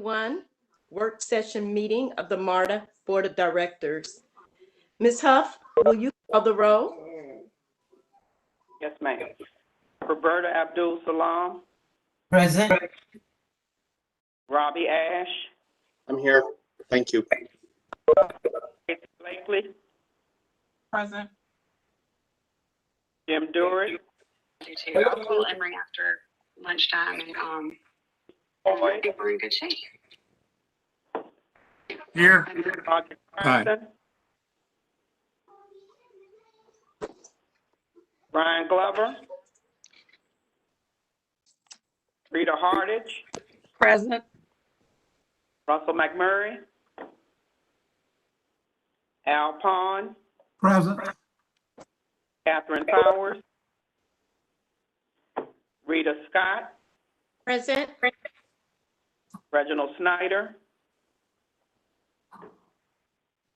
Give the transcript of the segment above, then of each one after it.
2021 work session meeting of the MARTA Board of Directors. Ms. Huff, will you call the roll? Yes, ma'am. Roberta Abdul Salam. Present. Robbie Ash. I'm here. Thank you. Casey Blakely. Present. Jim Dury. I do too. I'll call Emory after lunchtime, and I think we're in good shape. Here. Roger Johnson. Brian Glover. Rita Hardage. Present. Russell McMurray. Al Pond. Present. Catherine Powers. Rita Scott. Present. Reginald Snyder.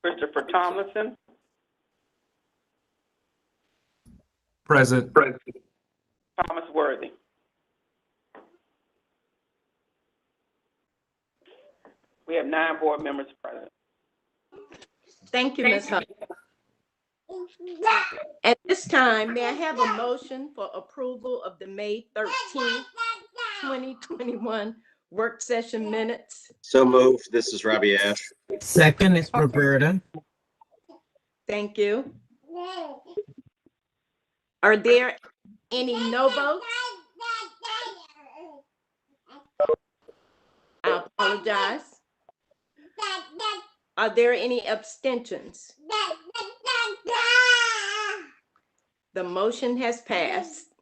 Christopher Tomlinson. Present. Thomas Worthy. We have 9 board members present. Thank you, Ms. Huff. At this time, may I have a motion for approval of the May 13th, 2021 work session minutes? So moved. This is Robbie Ash. Second is Roberta. Thank you. Are there any no votes? I apologize. Are there any abstentions? The motion has passed.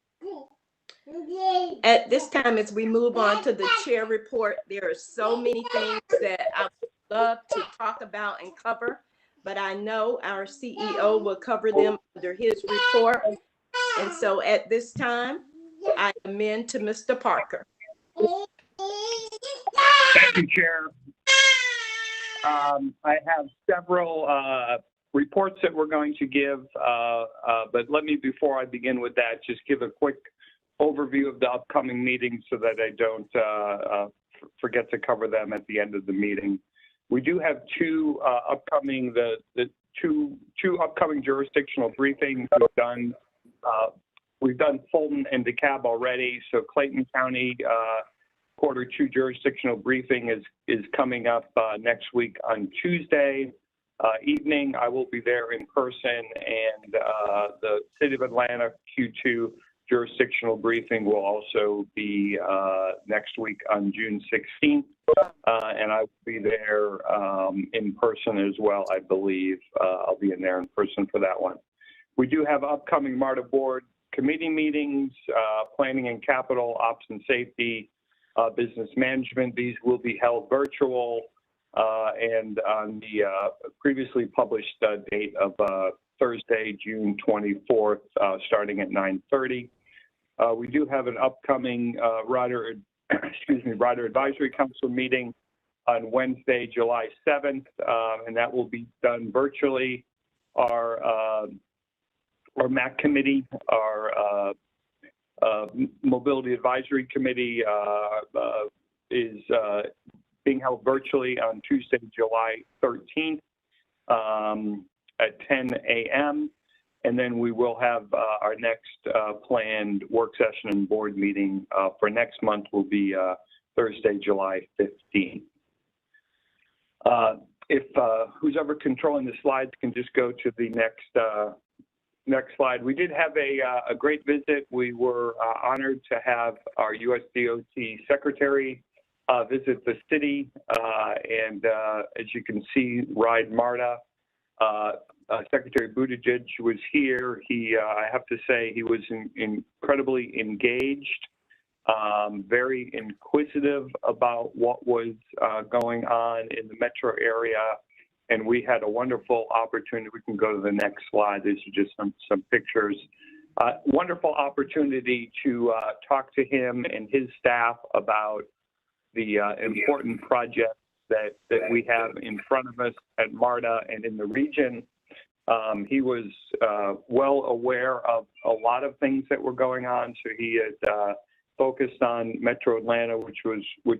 At this time, as we move on to the chair report, there are so many things that I would love to talk about and cover, but I know our CEO will cover them under his report. And so at this time, I amend to Mr. Parker. Thank you, Chair. I have several reports that we're going to give, but let me, before I begin with that, just give a quick overview of the upcoming meetings so that I don't forget to cover them at the end of the meeting. We do have two upcoming upcoming jurisdictional briefings. We've done Fulton and DeKalb already, so Clayton County Q2 jurisdictional briefing is coming up next week on Tuesday evening. I will be there in person, and the City of Atlanta Q2 jurisdictional briefing will also be next week on June 16th, and I will be there in person as well, I believe. I'll be in there in person for that one. We do have upcoming MARTA board committee meetings, planning and capital, ops and safety, business management. These will be held virtual and on the previously published date of Thursday, June 24th, starting at 9:30. We do have an upcoming Rider Advisory Council meeting on Wednesday, July 7th, and that will be done virtually. Our MAC committee, our Mobility Advisory Committee is being held virtually on Tuesday, July 13th at 10 a.m. And then we will have our next planned work session and board meeting for next month will be Thursday, July 15th. If who's ever controlling the slides can just go to the next slide. We did have a great visit. We were honored to have our USDOT Secretary visit the city, and as you can see, ride MARTA. Secretary Buttigieg was here. I have to say, he was incredibly engaged, very inquisitive about what was going on in the metro area. And we had a wonderful opportunity. We can go to the next slide. These are just some pictures. Wonderful opportunity to talk to him and his staff about the important projects that we have in front of us at MARTA and in the region. He was well aware of a lot of things that were going on, so he had focused on Metro Atlanta, which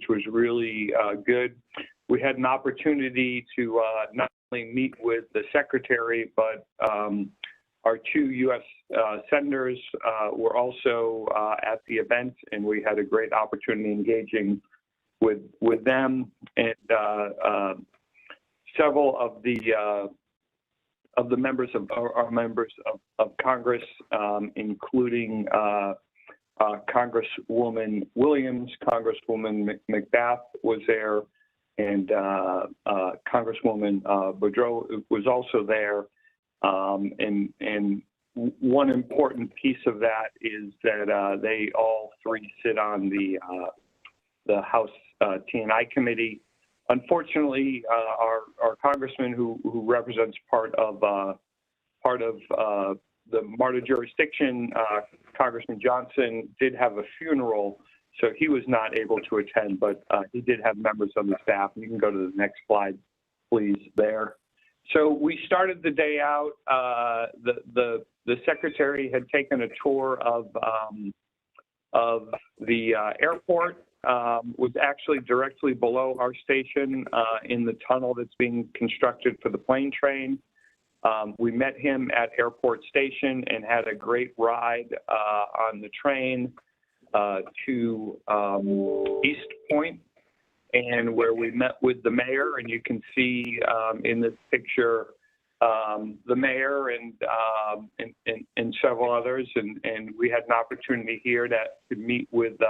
was really good. We had an opportunity to not only meet with the secretary, but our 2 U.S. senators were also at the event, and we had a great opportunity engaging with them, and several of the members of our members of Congress, including Congresswoman Williams, Congresswoman McBath was there, and Congresswoman Boudreaux was also there. And one important piece of that is that they all 3 sit on the House T&I committee. Unfortunately, our congressman who represents part of the MARTA jurisdiction, Congressman Johnson, did have a funeral, so he was not able to attend, but he did have members of the staff. You can go to the next slide, please, there. So we started the day out. The secretary had taken a tour of the airport. Was actually directly below our station in the tunnel that's being constructed for the plane train. We met him at Airport Station and had a great ride on the train to East Point, and where we met with the mayor, and you can see in this picture the mayor and several others, and we had an opportunity here to meet with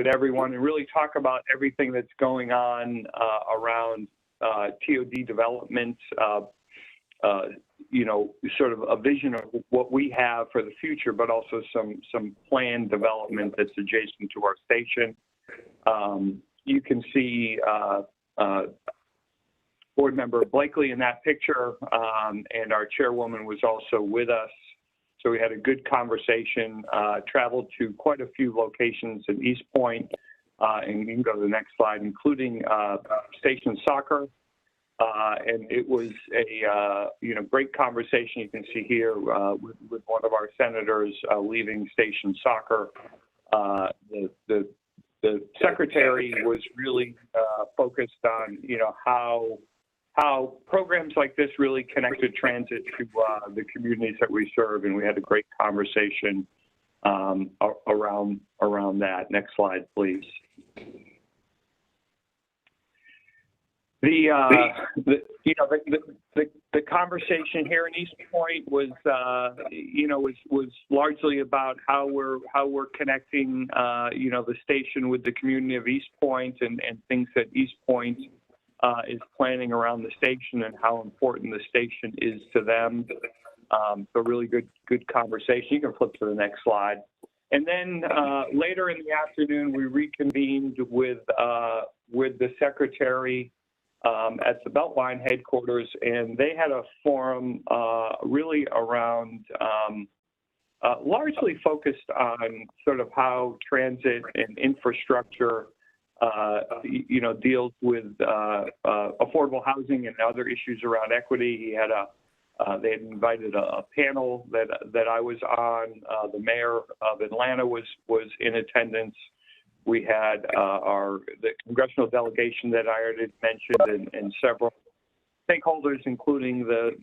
everyone and really talk about everything that's going on around TOD development, you know, sort of a vision of what we have for the future, but also some planned development that's adjacent to our station. You can see Board Member Blakely in that picture, and our chairwoman was also with us. So we had a good conversation, traveled to quite a few locations in East Point, and you can go to the next slide, including Station Soccer. And it was a you know, great conversation. You can see here with one of our senators leaving Station Soccer. The secretary was really focused on, you know, how programs like this really connected transit to the communities that we serve, and we had a great conversation around that. Next slide, please. The conversation here in East Point was was largely about how we're connecting the station with the community of East Point, and things that East Point is planning around the station and how important the station is to them. So really good conversation. You can flip to the next slide. And then later in the afternoon, we reconvened with the secretary at the Beltline headquarters, and they had a forum really around, largely focused on sort of how transit and infrastructure deals with affordable housing and other issues around equity. He had they had invited a panel that I was on. The mayor of Atlanta was in attendance. We had the congressional delegation that I already mentioned, and several stakeholders, including the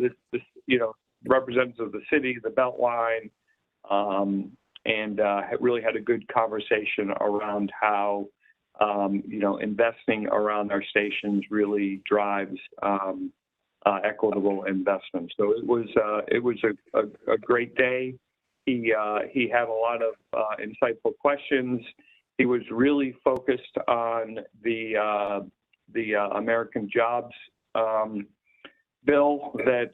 representatives of the city, the Beltline, and really had a good conversation around how investing around our stations really drives equitable investment. So it was a great day. He had a lot of insightful questions. He was really focused on the American Jobs bill that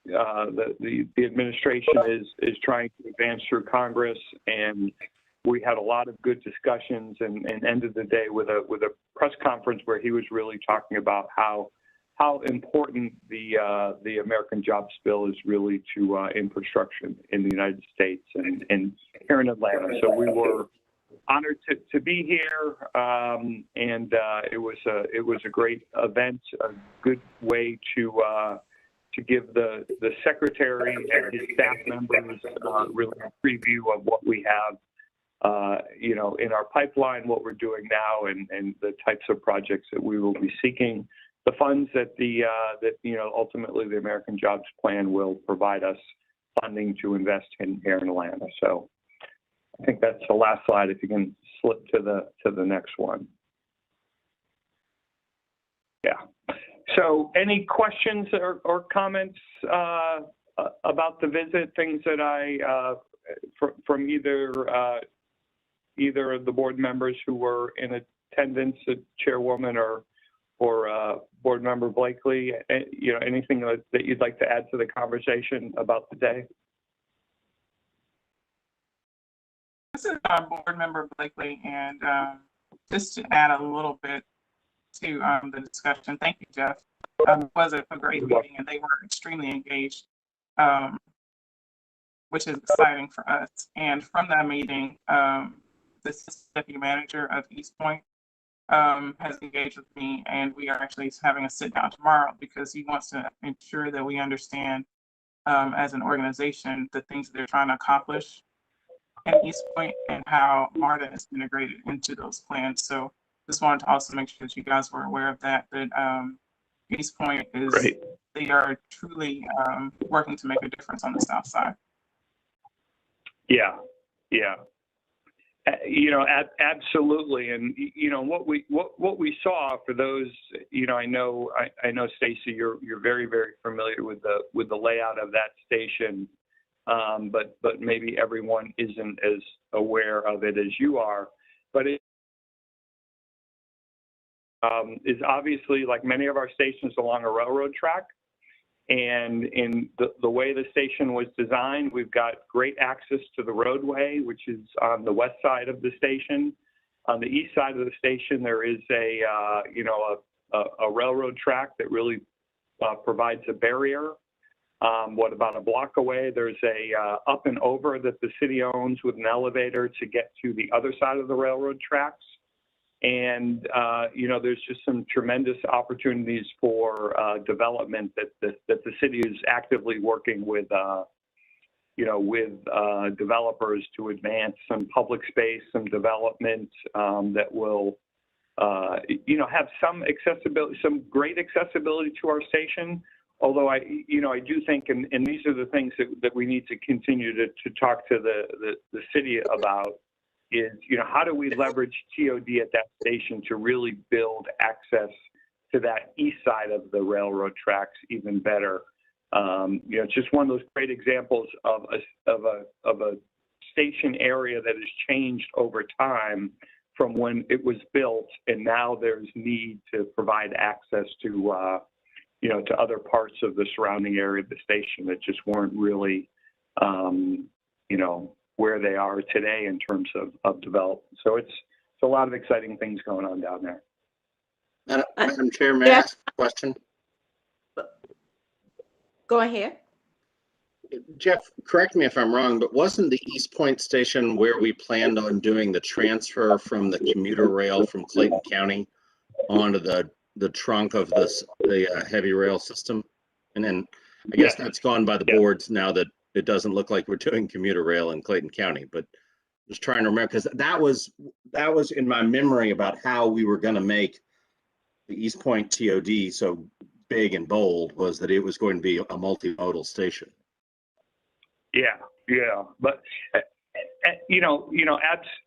the administration is trying to advance through Congress, and we had a lot of good discussions, and ended the day with a press conference where he was really talking about how important the American Jobs bill is really to infrastructure in the United States and here in Atlanta. So we were honored to be here, and it was a great event, a good way to give the secretary and his staff members really a preview of what we have in our pipeline, what we're doing now, and the types of projects that we will be seeking the funds that ultimately the American Jobs Plan will provide us funding to invest in here in Atlanta. So I think that's the last slide. If you can slip to the next one. Yeah. So any questions or comments about the visit? Things that from either of the board members who were in attendance, the chairwoman or board member Blakely, anything that you'd like to add to the conversation about the day? This is board member Blakely, and just to add a little bit to the discussion. Thank you, Jeff. It was a great meeting, and they were extremely engaged, which is exciting for us. And from that meeting, the deputy manager of East Point has engaged with me, and we are actually having a sit down tomorrow because he wants to ensure that we understand as an organization the things that they're trying to accomplish at East Point and how MARTA is integrated into those plans. So just wanted to also make sure that you guys were aware of that East Point is, great. They are truly working to make a difference on the South Side. Yeah. Absolutely. And what we saw for those, I know Stacy, you're very, very familiar with the layout of that station, but maybe everyone isn't as aware of it as you are. But it is obviously, like many of our stations, along a railroad track. And in the way the station was designed, we've got great access to the roadway, which is on the west side of the station. On the east side of the station, there is a railroad track that really provides a barrier. About a block away, there's a up and over that the city owns with an elevator to get to the other side of the railroad tracks. And, there's just some tremendous opportunities for development that the city is actively working with, developers to advance some public space, some development that will, have some accessibility, some great accessibility to our station. Although I do think, and these are the things that we need to continue to talk to the city about, is, how do we leverage TOD at that station to really build access to that east side of the railroad tracks even better? It's just one of those great examples of a station area that has changed over time from when it was built, and now there's need to provide access to to other parts of the surrounding area of the station that just weren't really where they are today in terms of development. So it's a lot of exciting things going on down there. Madam Chair, may I ask a question? Go ahead. Jeff, correct me if I'm wrong, but wasn't the East Point station where we planned on doing the transfer from the commuter rail from Clayton County onto the trunk of the heavy rail system? And then I guess that's gone by the boards now that it doesn't look like we're doing commuter rail in Clayton County, but just trying to remember, because that was in my memory about how we were going to make the East Point TOD so big and bold, was that it was going to be a multimodal station. Yeah, but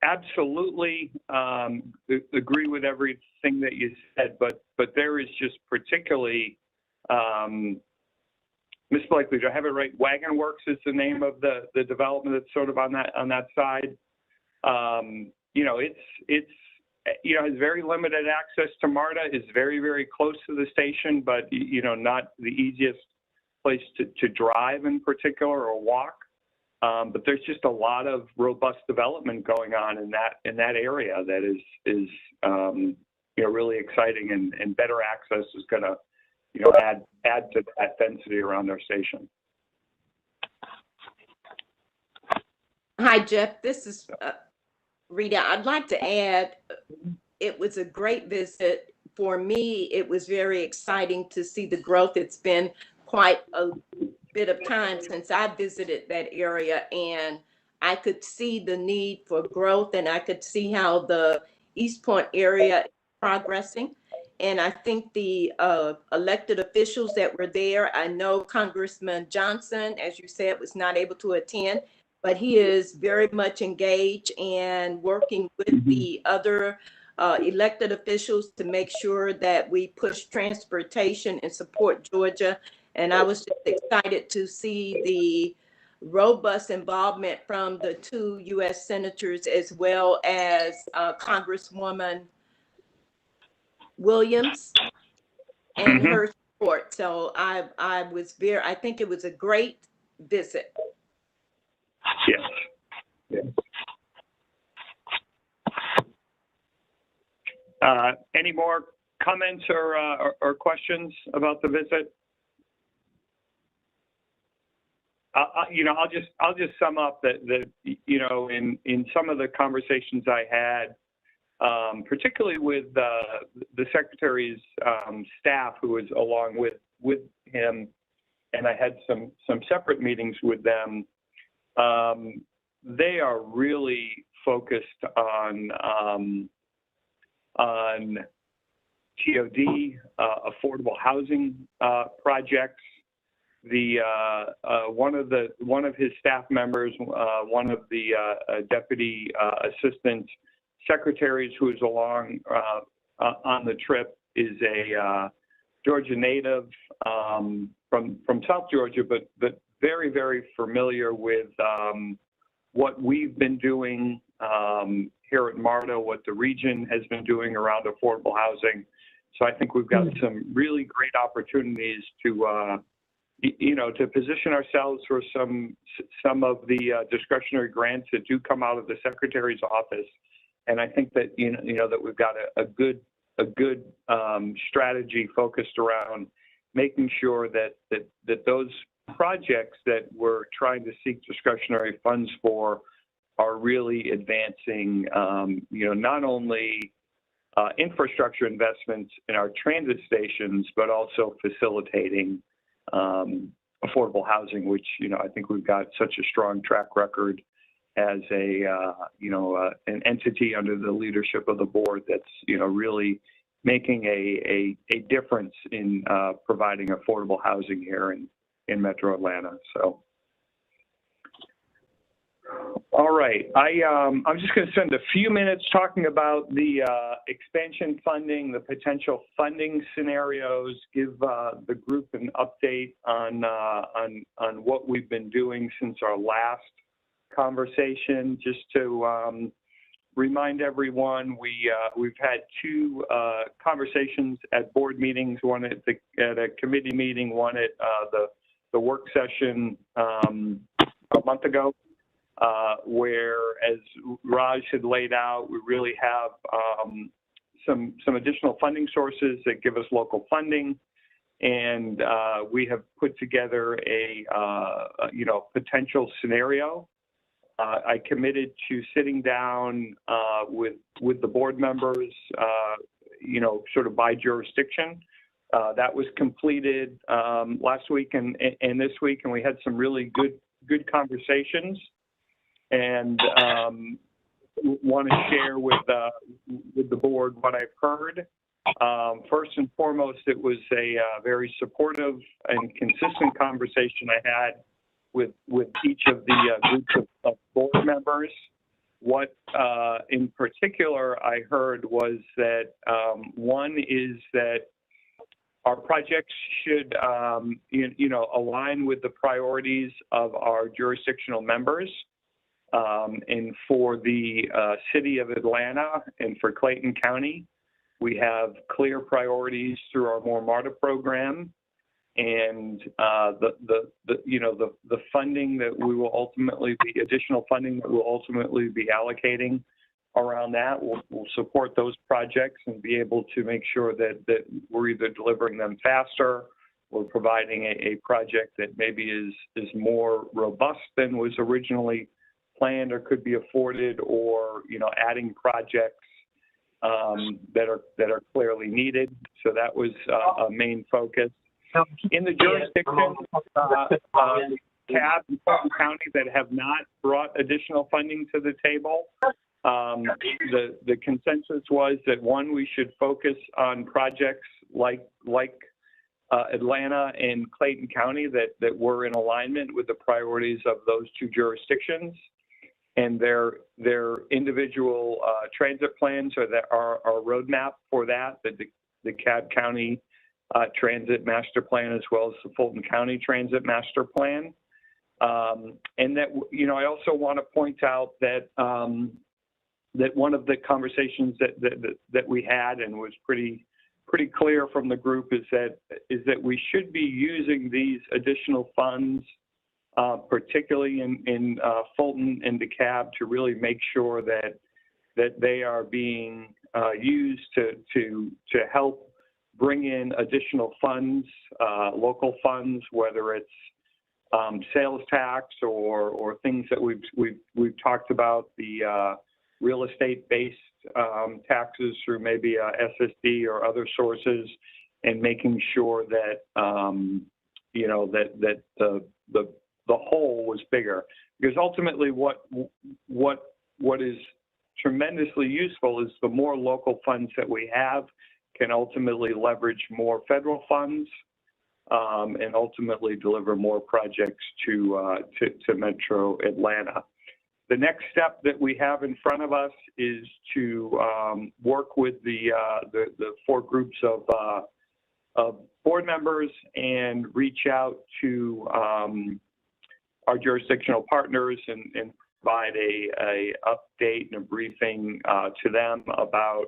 absolutely agree with everything that you said, but there is just particularly Ms. Blakely, do I have it right? Wagon Works is the name of the development that's sort of on that side. It's has very limited access to MARTA, is very, very close to the station, but not the easiest place to drive in particular or walk. But there's just a lot of robust development going on in that area that is really exciting, and better access is going to add to that density around our station. Hi, Jeff. This is Rita. I'd like to add, it was a great visit. For me, it was very exciting to see the growth. It's been quite a bit of time since I visited that area, and I could see the need for growth, and I could see how the East Point area is progressing. And I think the elected officials that were there, I know Congressman Johnson, as you said, was not able to attend, but he is very much engaged and working with the other elected officials to make sure that we push transportation and support Georgia. And I was just excited to see the robust involvement from the 2 U.S. senators, as well as Congresswoman Williams and her support. So I think it was a great visit. Yes. Yes. Any more comments or questions about the visit? I'll just sum up that in some of the conversations I had, particularly with the secretary's staff, who was along with him, and I had some separate meetings with them. They are really focused on TOD, affordable housing projects. One of his staff members, one of the deputy assistant secretaries who is along on the trip, is a Georgia native from South Georgia, but very, very familiar with what we've been doing here at MARTA, what the region has been doing around affordable housing. So I think we've got some really great opportunities to to position ourselves for some of the discretionary grants that do come out of the Secretary's office. And I think that that we've got a good strategy focused around making sure that those projects that we're trying to seek discretionary funds for are really advancing, not only infrastructure investments in our transit stations, but also facilitating affordable housing, which I think we've got such a strong track record as an entity under the leadership of the board that's really making a difference in providing affordable housing here in Metro Atlanta. So, all right, I'm just going to spend a few minutes talking about the expansion funding, the potential funding scenarios, give the group an update on what we've been doing since our last conversation. Just to remind everyone, we've had 2 conversations at board meetings, one at a committee meeting, one at the work session a month ago, where, as Raj had laid out, we really have some additional funding sources that give us local funding, and we have put together a potential scenario. I committed to sitting down with the board members, sort of by jurisdiction. That was completed last week and this week, and we had some really good conversations, and want to share with the board what I've heard. First and foremost, it was a very supportive and consistent conversation I had with each of the groups of board members. What in particular I heard was that one is that our projects should align with the priorities of our jurisdictional members. And for the city of Atlanta and for Clayton County, we have clear priorities through our More MARTA program, and the funding that we will ultimately be, additional funding that we'll ultimately be allocating around that will support those projects and be able to make sure that we're either delivering them faster or providing a project that maybe is more robust than was originally planned or could be afforded, or adding projects that are clearly needed. So that was a main focus. In the jurisdiction, DeKalb and Fulton County that have not brought additional funding to the table. The consensus was that, one, we should focus on projects like Atlanta and Clayton County that were in alignment with the priorities of those two jurisdictions and their individual transit plans, or our roadmap for that, the DeKalb County Transit Master Plan, as well as the Fulton County Transit Master Plan. And that, I also want to point out that that one of the conversations that we had, and was pretty clear from the group, is that we should be using these additional funds, particularly in Fulton and DeKalb, to really make sure that they are being used to help bring in additional funds, local funds, whether it's sales tax or things that we've talked about, the real estate-based taxes through maybe SSD or other sources, and making sure that that the whole was bigger. Because ultimately, what is tremendously useful is the more local funds that we have can ultimately leverage more federal funds, and ultimately deliver more projects to Metro Atlanta. The next step that we have in front of us is to work with the 4 groups of board members and reach out to our jurisdictional partners and provide a update and a briefing to them about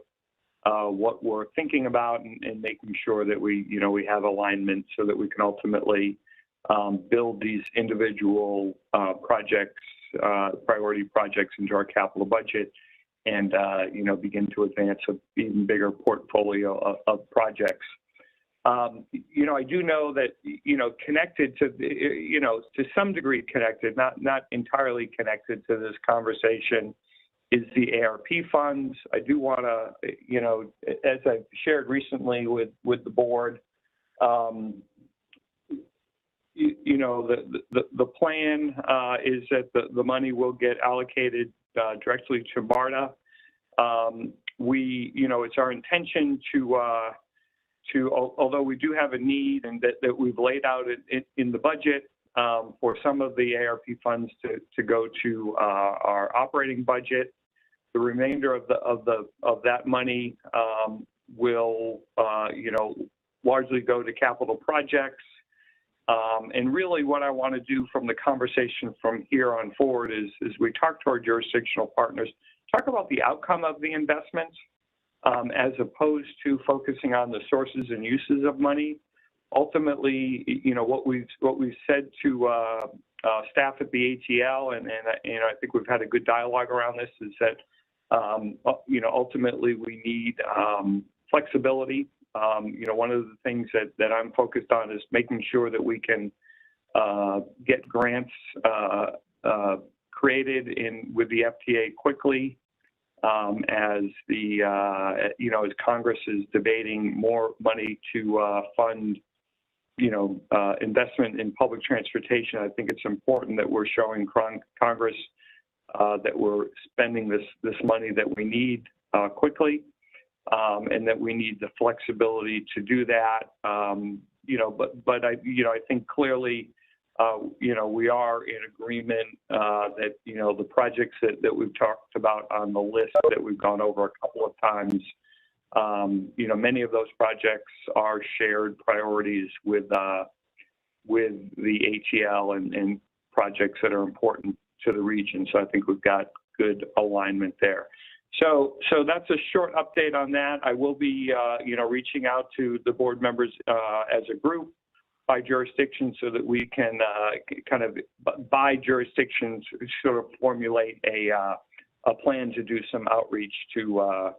what we're thinking about, and making sure that we have alignment so that we can ultimately build these individual projects, priority projects, into our capital budget, and begin to advance an even bigger portfolio of projects. I do know that connected to to some degree connected, not entirely connected to this conversation, is the ARP funds. I do want to, as I've shared recently with the board, the plan is that the money will get allocated directly to MARTA. It's our intention to although we do have a need, and that we've laid out in the budget for some of the ARP funds to go to our operating budget. The remainder of that money will largely go to capital projects. And really what I want to do from the conversation from here on forward is we talk to our jurisdictional partners, talk about the outcome of the investments, as opposed to focusing on the sources and uses of money. Ultimately, what we've said to staff at the ATL, and I think we've had a good dialogue around this, is that ultimately we need flexibility. One of the things that I'm focused on is making sure that we can get grants created with the FTA quickly, as as Congress is debating more money to fund investment in public transportation. I think it's important that we're showing Congress that we're spending this money that we need quickly. And that we need the flexibility to do that, but I think clearly, we are in agreement that the projects that we've talked about on the list that we've gone over a couple of times, many of those projects are shared priorities with the ATL and projects that are important to the region. So I think we've got good alignment there. So that's a short update on that. I will be, reaching out to the board members as a group by jurisdiction, so that we can kind of by jurisdictions sort of formulate a plan to do some outreach to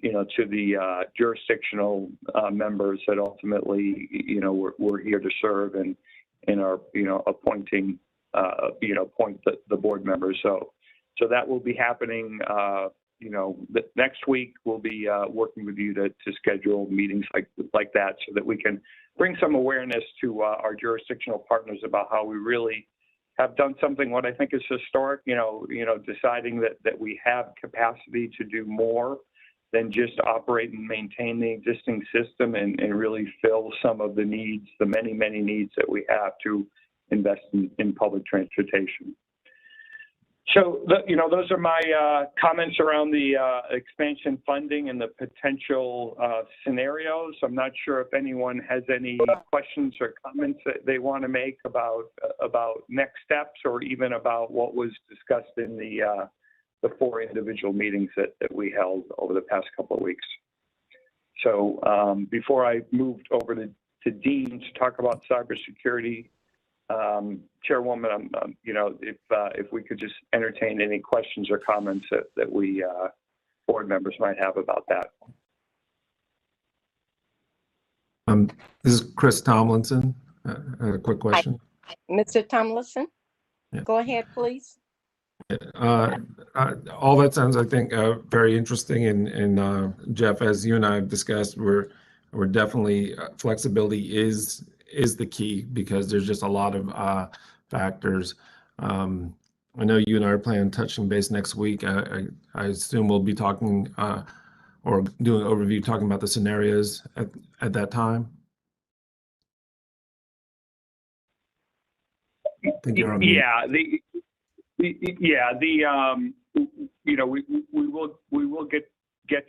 the jurisdictional members that ultimately, we're here to serve and are, appointing, appoint the board members. So that will be happening. Next week we'll be working with you to schedule meetings like that, so that we can bring some awareness to our jurisdictional partners about how we really have done something what I think is historic, deciding that we have capacity to do more than just operate and maintain the existing system and really fill some of the needs, the many, many needs that we have to invest in public transportation. So, those are my comments around the expansion funding and the potential scenarios. I'm not sure if anyone has any questions or comments that they want to make about next steps, or even about what was discussed in the 4 individual meetings that we held over the past couple of weeks. So before I moved over to Dean to talk about cybersecurity, Chairwoman, if we could just entertain any questions or comments that we board members might have about that. This is Chris Tomlinson. A quick question. Mr. Tomlinson, Yeah. go ahead, please. All that sounds, I think, very interesting. And Jeff, as you and I have discussed, we're definitely flexibility is the key, because there's just a lot of factors. I know you and I are planning on touching base next week. I assume we'll be talking or doing an overview, talking about the scenarios at that time. I think you're on mute. We will get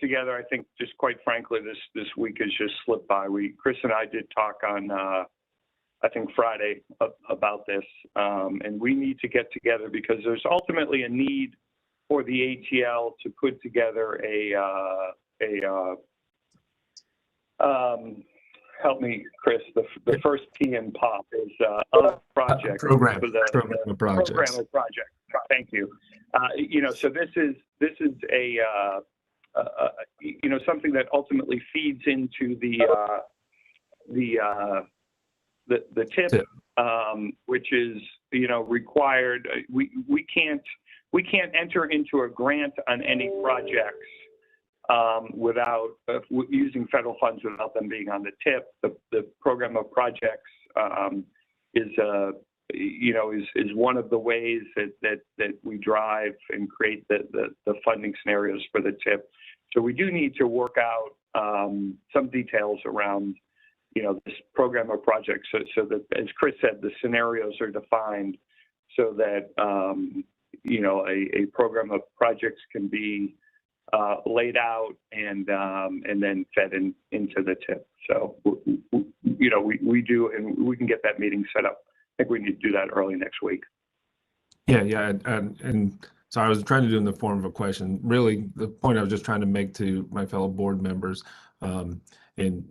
together. I think, just quite frankly, this week has just slipped by. Chris and I did talk on I think Friday about this, and we need to get together because there's ultimately a need for the ATL to put together help me, Chris. The first P in POP is a project. Program for the projects. Program of project. Thank you. So this is a something that ultimately feeds into the TIP, which is required. We can't enter into a grant on any projects without using federal funds without them being on the TIP. The program of projects is one of the ways that we drive and create the funding scenarios for the TIP. So we do need to work out some details around this program of projects, so that, as Chris said, the scenarios are defined so that a program of projects can be laid out and then fed into the TIP. So we do, and we can get that meeting set up. I think we need to do that early next week. Yeah, and so I was trying to do it in the form of a question. Really, the point I was just trying to make to my fellow board members, and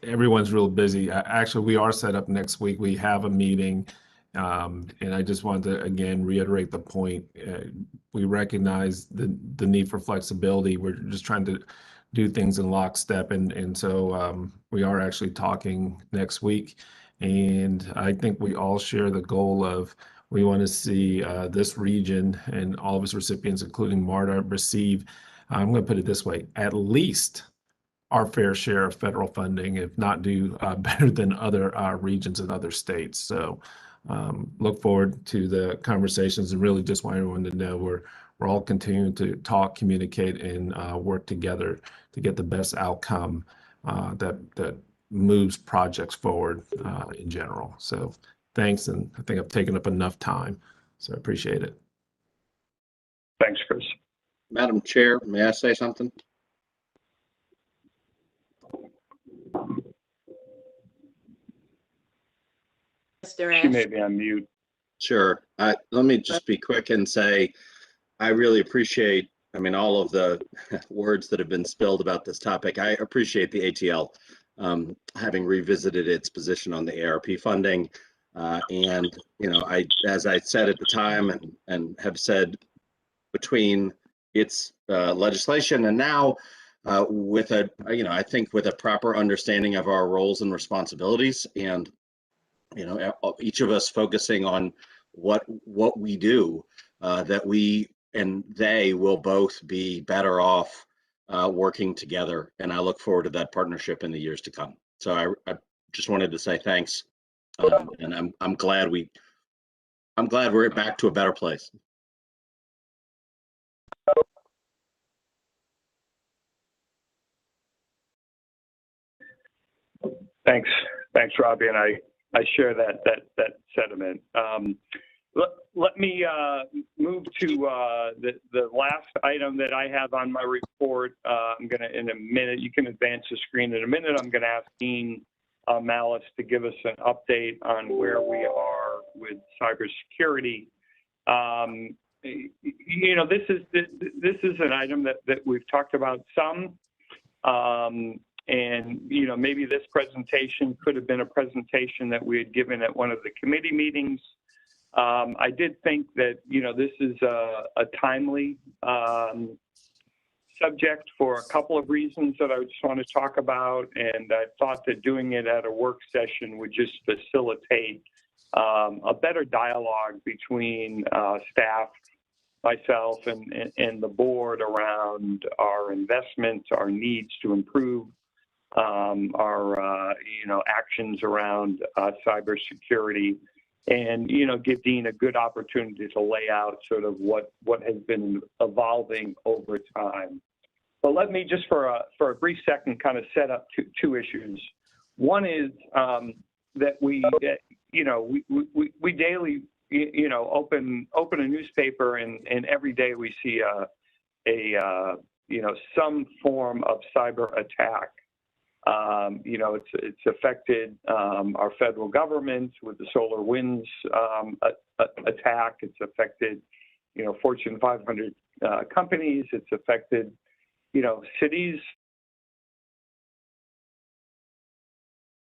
everyone's real busy. Actually, we are set up next week. We have a meeting, and I just wanted to again reiterate the point. We recognize the need for flexibility. We're just trying to do things in lockstep, and so we are actually talking next week. And I think we all share the goal of, we want to see this region and all of its recipients, including MARTA, receive, I'm going to put it this way, at least our fair share of federal funding, if not do better than other regions and other states. So look forward to the conversations, and really just want everyone to know we're all continuing to talk, communicate, and work together to get the best outcome that moves projects forward in general. So thanks, and I think I've taken up enough time, so I appreciate it. Thanks, Chris. Madam Chair, may I say something? Mr. She may be on mute. Sure. Let me just be quick and say, I really appreciate, all of the words that have been spilled about this topic. I appreciate the ATL having revisited its position on the ARP funding. And, as I said at the time and have said, between its legislation and now with I think with a proper understanding of our roles and responsibilities, and, each of us focusing on what we do, that we and they will both be better off working together. And I look forward to that partnership in the years to come. So I just wanted to say thanks. And I'm glad we I'm glad we're back to a better place. Thanks, Robbie, and I share that sentiment. Let me move to the last item that I have on my report. I'm going to, in a minute, you can advance the screen in a minute. I'm going to ask Dean Malice to give us an update on where we are with cybersecurity. You know, this is an item that we've talked about some. And, you know, maybe this presentation could have been a presentation that we had given at one of the committee meetings. I did think that, you know, this is a timely subject for a couple of reasons that I just want to talk about. And I thought that doing it at a work session would just facilitate a better dialogue between staff, myself, and the board around our investments, our needs to improve our you know, actions around cybersecurity, and, you know, give Dean a good opportunity to lay out sort of what has been evolving over time. But let me just for a brief second kind of set up two issues. One is that we you know, we daily, you know, open a newspaper, and every day we see you know, some form of cyber attack. You know, it's affected our federal government with the SolarWinds attack. It's affected, you know, Fortune 500 companies. It's affected, you know, cities.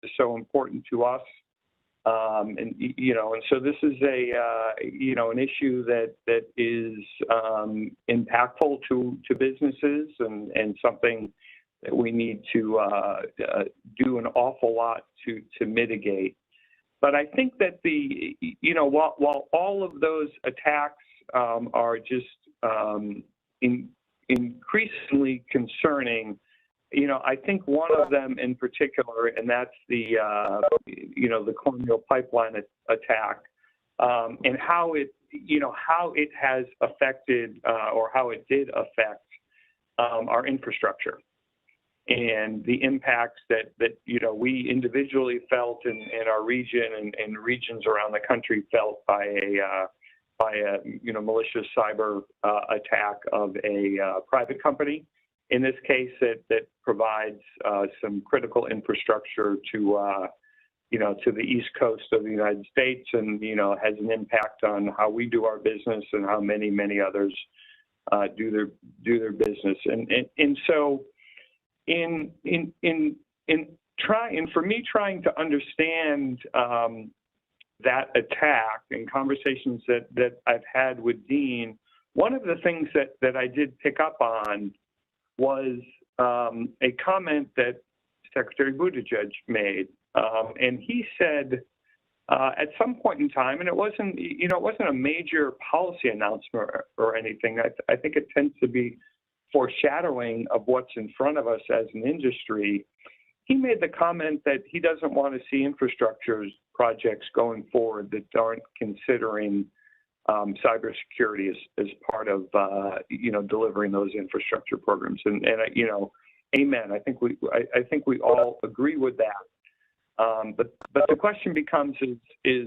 It's so important to us. And, you know, and so this is you know, an issue that is impactful to businesses, and something that we need to do an awful lot to mitigate. But I think that you know, while all of those attacks are just increasingly concerning, you know, I think one of them in particular, and that's the you know, the Colonial Pipeline attack, and how it, you know, how it has affected or how it did affect our infrastructure, and the impacts that you know, we individually felt in our region, and regions around the country felt by a you know, malicious cyber attack of a private company. In this case, that provides some critical infrastructure to you know, to the East Coast of the United States, and, you know, has an impact on how we do our business and how many others do their business. And so in for me trying to understand that attack, and conversations that I've had with Dean, one of the things that I did pick up on was a comment that Secretary Buttigieg made, and he said at some point in time, and it wasn't, you know, it wasn't a major policy announcement or anything. I think it tends to be foreshadowing of what's in front of us as an industry. He made the comment that he doesn't want to see infrastructure projects going forward that aren't considering cybersecurity as part of you know, delivering those infrastructure programs, and you know, amen. I think we all agree with that. But the question becomes is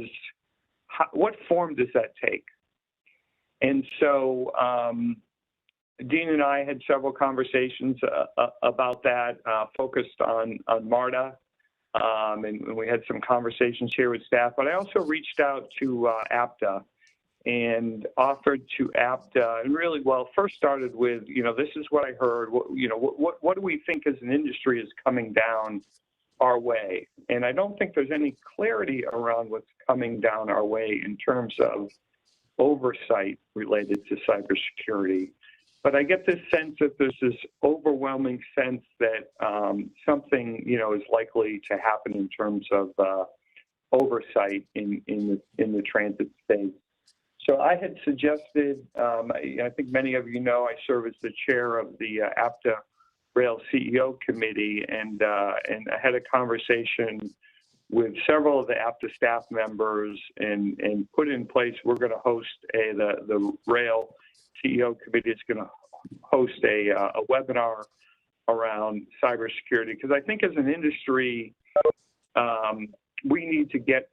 what form does that take? And so Dean and I had several conversations about that, focused on MARTA, and we had some conversations here with staff. But I also reached out to APTA, and offered to APTA, and really, well, first started with, you know, this is what I heard. What do we think as an industry is coming down our way? And I don't think there's any clarity around what's coming down our way in terms of oversight related to cybersecurity. But I get this sense that there's this overwhelming sense that something, you know, is likely to happen in terms of oversight in the transit space. So I had suggested, I think many of you know, I serve as the chair of the APTA Rail CEO Committee, and I had a conversation with several of the APTA staff members and put in place, we're going to host the Rail CEO committee is going to host a webinar around cybersecurity, because I think as an industry, we need to get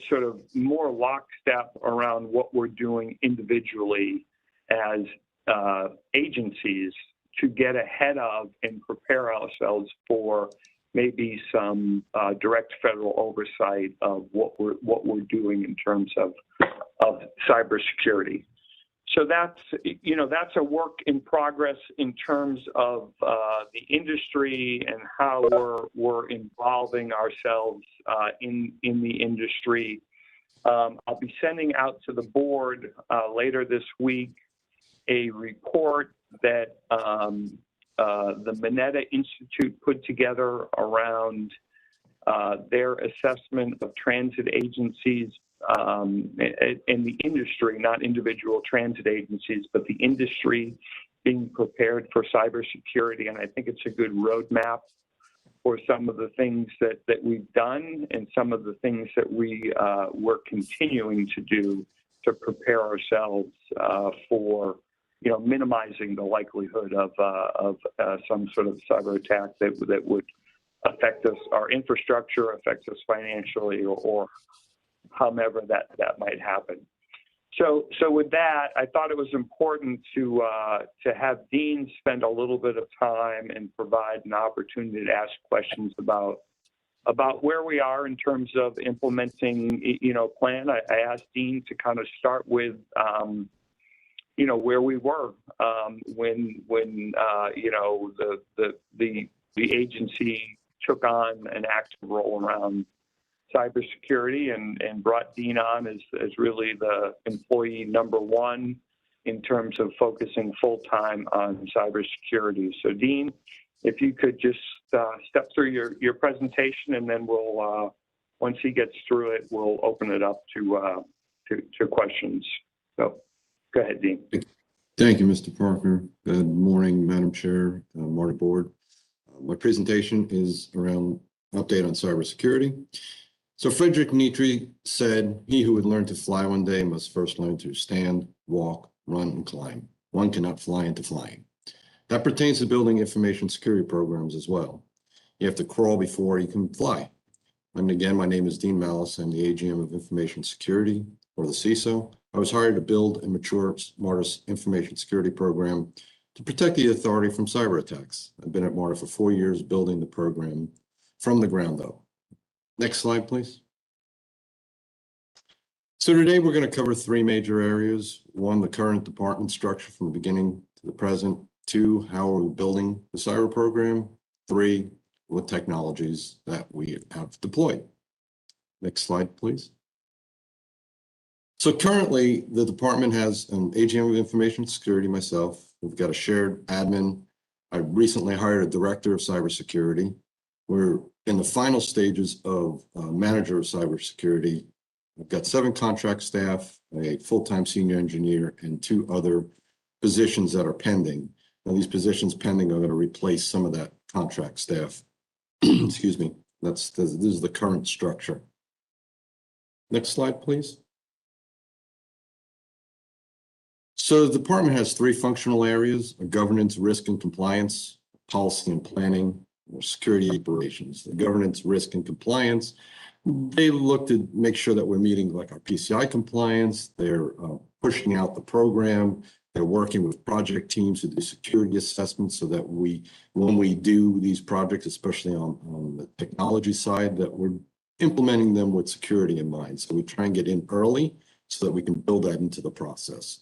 sort of more lockstep around what we're doing individually as agencies to get ahead of and prepare ourselves for maybe some direct federal oversight of what we're doing in terms of cybersecurity. So that's a work in progress in terms of the industry and how we're involving ourselves in the industry. I'll be sending out to the board later this week a report that the Mineta Institute put together around their assessment of transit agencies in the industry, not individual transit agencies, but the industry being prepared for cybersecurity. And I think it's a good roadmap for some of the things that we've done and some of the things that we're continuing to do to prepare ourselves for minimizing the likelihood of some sort of cyber attack that would affect us, our infrastructure, affects us financially, or however that might happen. So with that, I thought it was important to have Dean spend a little bit of time and provide an opportunity to ask questions about where we are in terms of implementing, plan. I asked Dean to kind of start with, where we were when the agency took on an active role around cybersecurity and brought Dean on as really the employee number one in terms of focusing full time on cybersecurity. So Dean, if you could just step through your presentation, and then we'll once he gets through it, we'll open it up to questions. So go ahead, Dean. Thank you, Mr. Parker. Good morning, Madam Chair, MARTA Board. My presentation is around update on cybersecurity. So Frederick Nietzsche said, "He who would learn to fly one day must first learn to stand, walk, run, and climb. One cannot fly into flying." That pertains to building information security programs as well. You have to crawl before you can fly. And again, my name is Dean Malice. I'm the AGM of Information Security, or the CISO. I was hired to build and mature MARTA's information security program to protect the authority from cyber attacks. I've been at MARTA for 4 years building the program from the ground up. Next slide, please. So today we're going to cover 3 major areas. 1, the current department structure from the beginning to the present. 2, how are we building the cyber program. 3, what technologies that we have deployed. Next slide, please. So currently, the department has an AGM of Information Security, myself. We've got a shared admin. I recently hired a director of cybersecurity. We're in the final stages of manager of cybersecurity. I've got 7 contract staff, a full-time senior engineer, and 2 other positions that are pending. Now, these positions pending are going to replace some of that contract staff. Excuse me. This is the current structure. Next slide, please. So the department has 3 functional areas: governance, risk, and compliance, policy and planning, or security operations. The governance, risk, and compliance, they look to make sure that we're meeting like our PCI compliance. They're pushing out the program. They're working with project teams to do security assessments so that when we do these projects, especially on the technology side, that we're implementing them with security in mind. So we try and get in early so that we can build that into the process.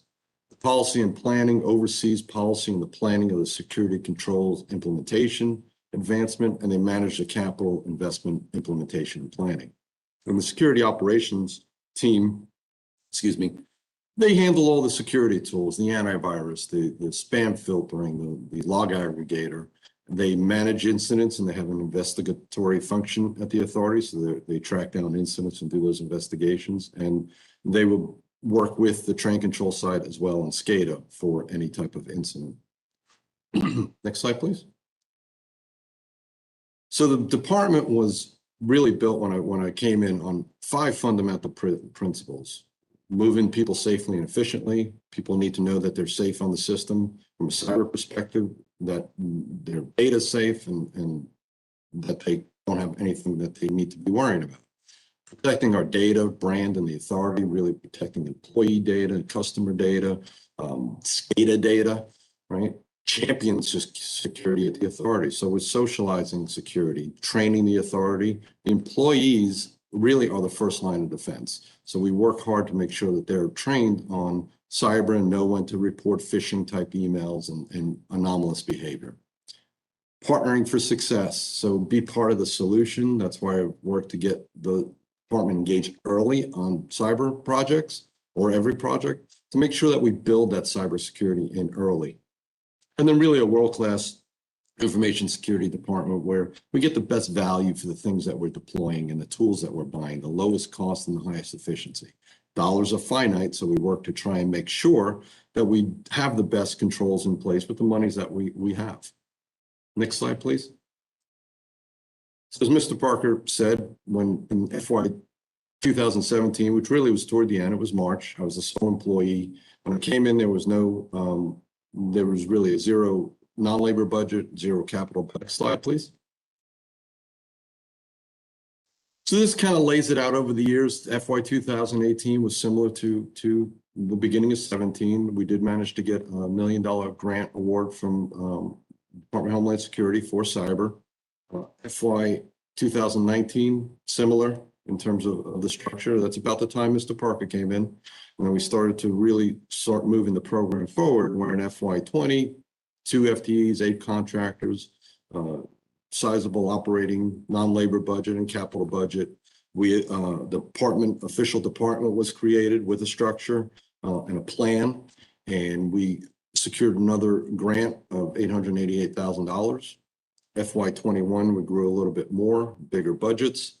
Policy and planning oversees policy and the planning of the security controls implementation, advancement, and they manage the capital investment implementation and planning. And the security operations team, they handle all the security tools, the antivirus, the spam filtering, the log aggregator. They manage incidents, and they have an investigatory function at the authority, so they track down incidents and do those investigations. And they will work with the train control side as well and SCADA for any type of incident. Next slide, please. So the department was really built when I came in on 5 fundamental principles. Moving people safely and efficiently. People need to know that they're safe on the system from a cyber perspective, that their data is safe and that they don't have anything that they need to be worrying about. Protecting our data, brand, and the authority, really protecting employee data, customer data, SCADA data, right? Champions security at the authority. So we're socializing security, training the authority. The employees really are the first line of defense. So we work hard to make sure that they're trained on cyber and know when to report phishing type emails and anomalous behavior. Partnering for success. So be part of the solution. That's why I work to get the department engaged early on cyber projects or every project to make sure that we build that cybersecurity in early. And then really a world-class information security department where we get the best value for the things that we're deploying and the tools that we're buying, the lowest cost and the highest efficiency. Dollars are finite, so we work to try and make sure that we have the best controls in place with the monies that we have. Next slide, please. So as Mr. Parker said, when in FY 2017, which really was toward the end, it was March, I was a sole employee. When I came in, there was really a zero non-labor budget, zero capital. Next slide, please. So this kind of lays it out over the years. FY 2018 was similar to the beginning of 17. We did manage to get $1 million grant award from Department of Homeland Security for cyber. FY 2019, similar in terms of the structure. That's about the time Mr. Parker came in, when we started to really start moving the program forward. We're in FY 20, 2 FTEs, 8 contractors, sizable operating non-labor budget and capital budget. We official department was created with a structure and a plan, and we secured another grant of $888,000. FY 21, we grew a little bit more, bigger budgets.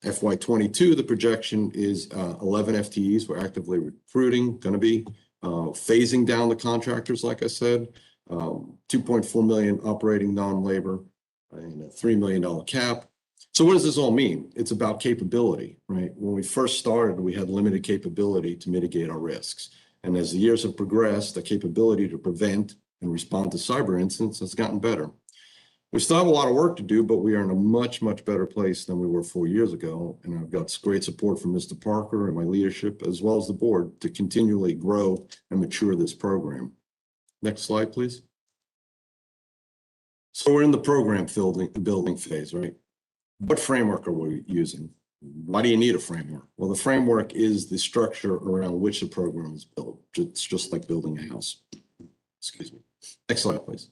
FY 22, the projection is 11 FTEs. We're actively recruiting, going to be phasing down the contractors, like I said, 2.4 million operating non-labor and a $3 million cap. So what does this all mean? It's about capability, right? When we first started, we had limited capability to mitigate our risks. And as the years have progressed, the capability to prevent and respond to cyber incidents has gotten better. We still have a lot of work to do, but we are in a much, much better place than we were 4 years ago. And I've got great support from Mr. Parker and my leadership, as well as the board, to continually grow and mature this program. Next slide, please. So we're in the program building phase, right? What framework are we using? Why do you need a framework? Well, the framework is the structure around which the program is built. It's just like building a house. Excuse me. Next slide, please.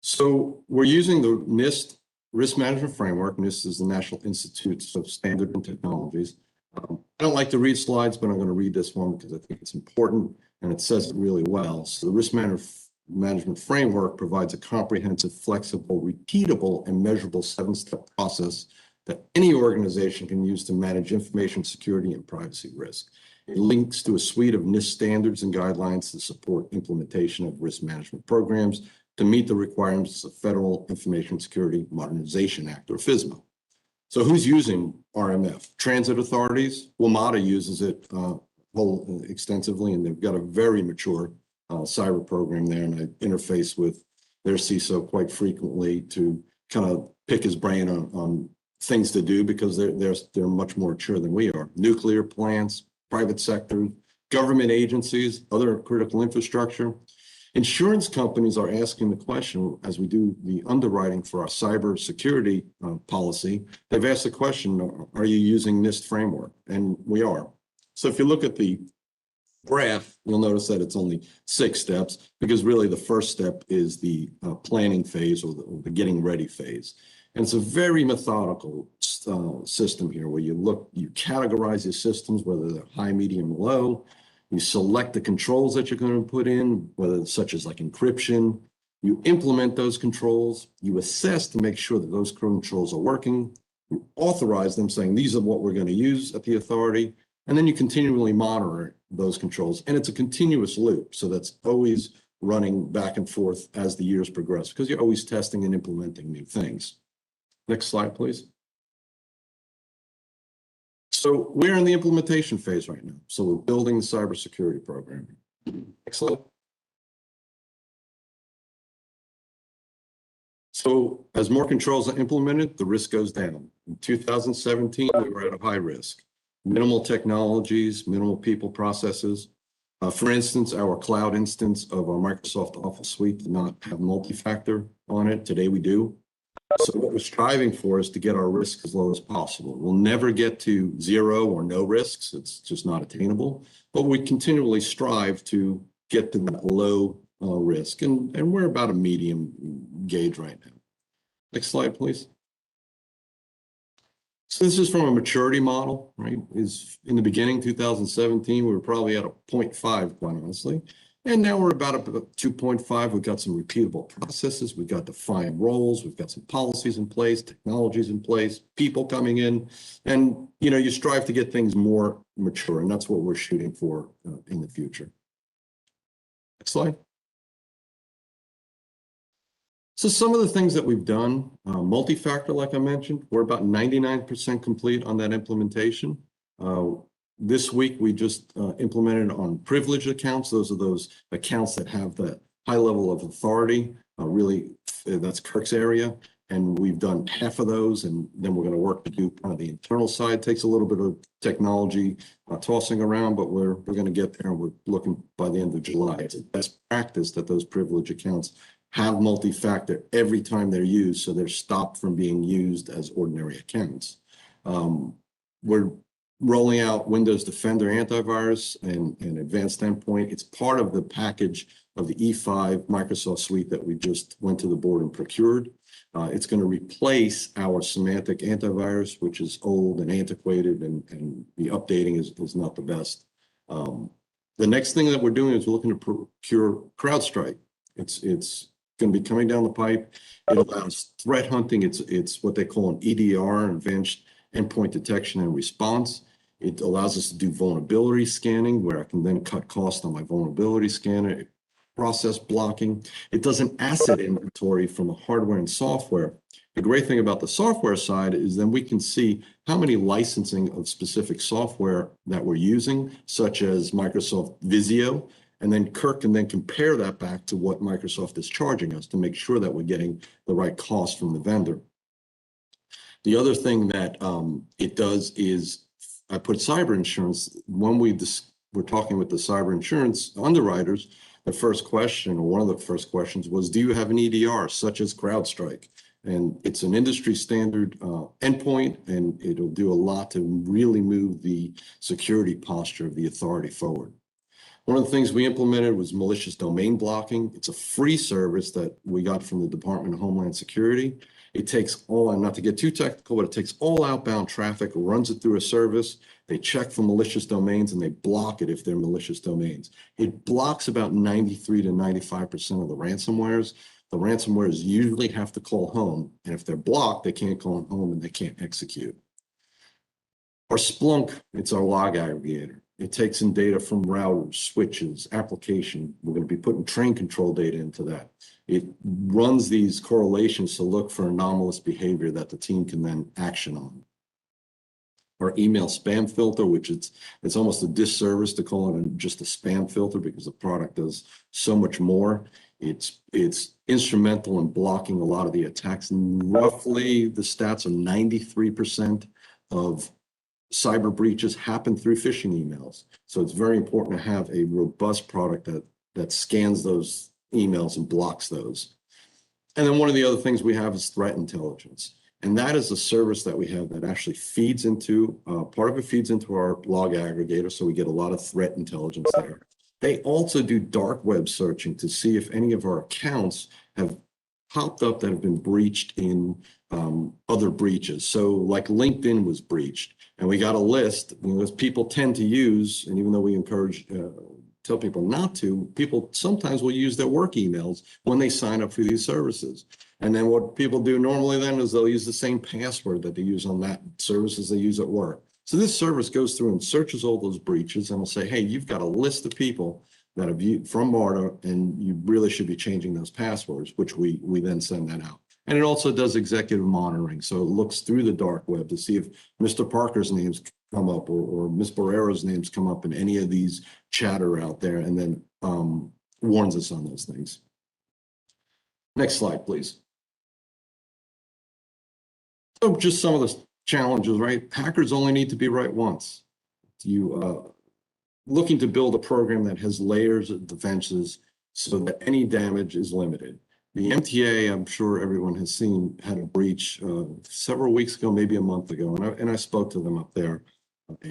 So we're using the NIST risk management framework. NIST is the National Institute of Standards and Technologies. I don't like to read slides, but I'm going to read this one because I think it's important and it says it really well. So the risk management framework provides a comprehensive, flexible, repeatable, and measurable 7-step process that any organization can use to manage information security and privacy risk. It links to a suite of NIST standards and guidelines to support implementation of risk management programs to meet the requirements of Federal Information Security Modernization Act, or FISMA. So who's using RMF? Transit authorities. Well, MARTA uses it extensively, and they've got a very mature cyber program there, and I interface with their CISO quite frequently to kind of pick his brain on things to do, because they're much more mature than we are. Nuclear plants, private sector, government agencies, other critical infrastructure. Insurance companies are asking the question, as we do the underwriting for our cyber security policy, they've asked the question, are you using NIST framework? And we are. So if you look at the graph, you'll notice that it's only 6 steps, because really the first step is the planning phase, or the getting ready phase. And it's a very methodical system here, where you categorize your systems, whether they're high, medium, low. You select the controls that you're going to put in, whether such as like encryption. You implement those controls. You assess to make sure that those controls are working. You authorize them, saying these are what we're going to use at the authority. And then you continually monitor those controls. And it's a continuous loop. So that's always running back and forth as the years progress, because you're always testing and implementing new things. Next slide, please. So we're in the implementation phase right now. So we're building the cybersecurity program. Next slide. So as more controls are implemented, the risk goes down. In 2017, we were at a high risk. Minimal technologies, minimal people processes. For instance, our cloud instance of our Microsoft Office suite did not have multi-factor on it. Today we do. So what we're striving for is to get our risk as low as possible. We'll never get to zero or no risks. It's just not attainable. But we continually strive to get to that low risk. And we're about a medium gauge right now. Next slide, please. So this is from a maturity model, right? Is in the beginning, 2017, we were probably at a 0.5, quite honestly. And now we're about a 2.5. We've got some repeatable processes. We've got defined roles. We've got some policies in place, technologies in place, people coming in. And, you strive to get things more mature. And that's what we're shooting for in the future. Next slide. So some of the things that we've done, multi-factor, like I mentioned, we're about 99% complete on that implementation. This week, we just implemented on privileged accounts. Those are those accounts that have the high level of authority. Really, that's Kirk's area. And we've done half of those. And then we're going to work to do kind of the internal side. Takes a little bit of technology tossing around, but we're going to get there. And we're looking by the end of July. It's a best practice that those privileged accounts have multi-factor every time they're used. So they're stopped from being used as ordinary accounts. We're rolling out Windows Defender antivirus and advanced endpoint. It's part of the package of the E5 Microsoft suite that we just went to the board and procured. It's going to replace our Symantec antivirus, which is old and antiquated, and the updating is not the best. The next thing that we're doing is we're looking to procure CrowdStrike. It's going to be coming down the pipe. It allows threat hunting. It's what they call an EDR, advanced endpoint detection and response. It allows us to do vulnerability scanning, where I can then cut costs on my vulnerability scanner, process blocking. It does an asset inventory from the hardware and software. The great thing about the software side is then we can see how many licensing of specific software that we're using, such as Microsoft Visio, and then Kirk can then compare that back to what Microsoft is charging us to make sure that we're getting the right cost from the vendor. The other thing that it does is I put cyber insurance. When we're talking with the cyber insurance underwriters, the first question, or one of the first questions, was, do you have an EDR such as CrowdStrike? And it's an industry standard endpoint, and it'll do a lot to really move the security posture of the authority forward. One of the things we implemented was malicious domain blocking. It's a free service that we got from the Department of Homeland Security. It takes all, and not to get too technical, but it takes all outbound traffic, runs it through a service. They check for malicious domains and they block it if they're malicious domains. It blocks about 93 to 95% of the ransomwares. The ransomwares usually have to call home, and if they're blocked, they can't call home and they can't execute. Our Splunk, it's our log aggregator. It takes in data from routers, switches, application. We're going to be putting train control data into that. It runs these correlations to look for anomalous behavior that the team can then action on. Our email spam filter, which it's almost a disservice to call it just a spam filter because the product does so much more. It's instrumental in blocking a lot of the attacks. And roughly the stats are 93% of cyber breaches happen through phishing emails. So it's very important to have a robust product that scans those emails and blocks those. And then one of the other things we have is threat intelligence. And that is a service that we have that actually feeds into, part of it feeds into our log aggregator. So we get a lot of threat intelligence there. They also do dark web searching to see if any of our accounts have popped up that have been breached in other breaches. So like LinkedIn was breached, and we got a list, as people tend to use, and even though we encourage, tell people not to, people sometimes will use their work emails when they sign up for these services. And then what people do normally then is they'll use the same password that they use on that services they use at work. So this service goes through and searches all those breaches and will say, hey, you've got a list of people that have from MARTA, and you really should be changing those passwords, which we then send that out. And it also does executive monitoring. So it looks through the dark web to see if Mr. Parker's names come up or Ms. Barrero's names come up in any of these chatter out there, and then warns us on those things. Next slide, please. So just some of the challenges, right? Hackers only need to be right once. You looking to build a program that has layers of defenses so that any damage is limited. The MTA, I'm sure everyone has seen, had a breach several weeks ago, maybe a month ago, and I spoke to them up there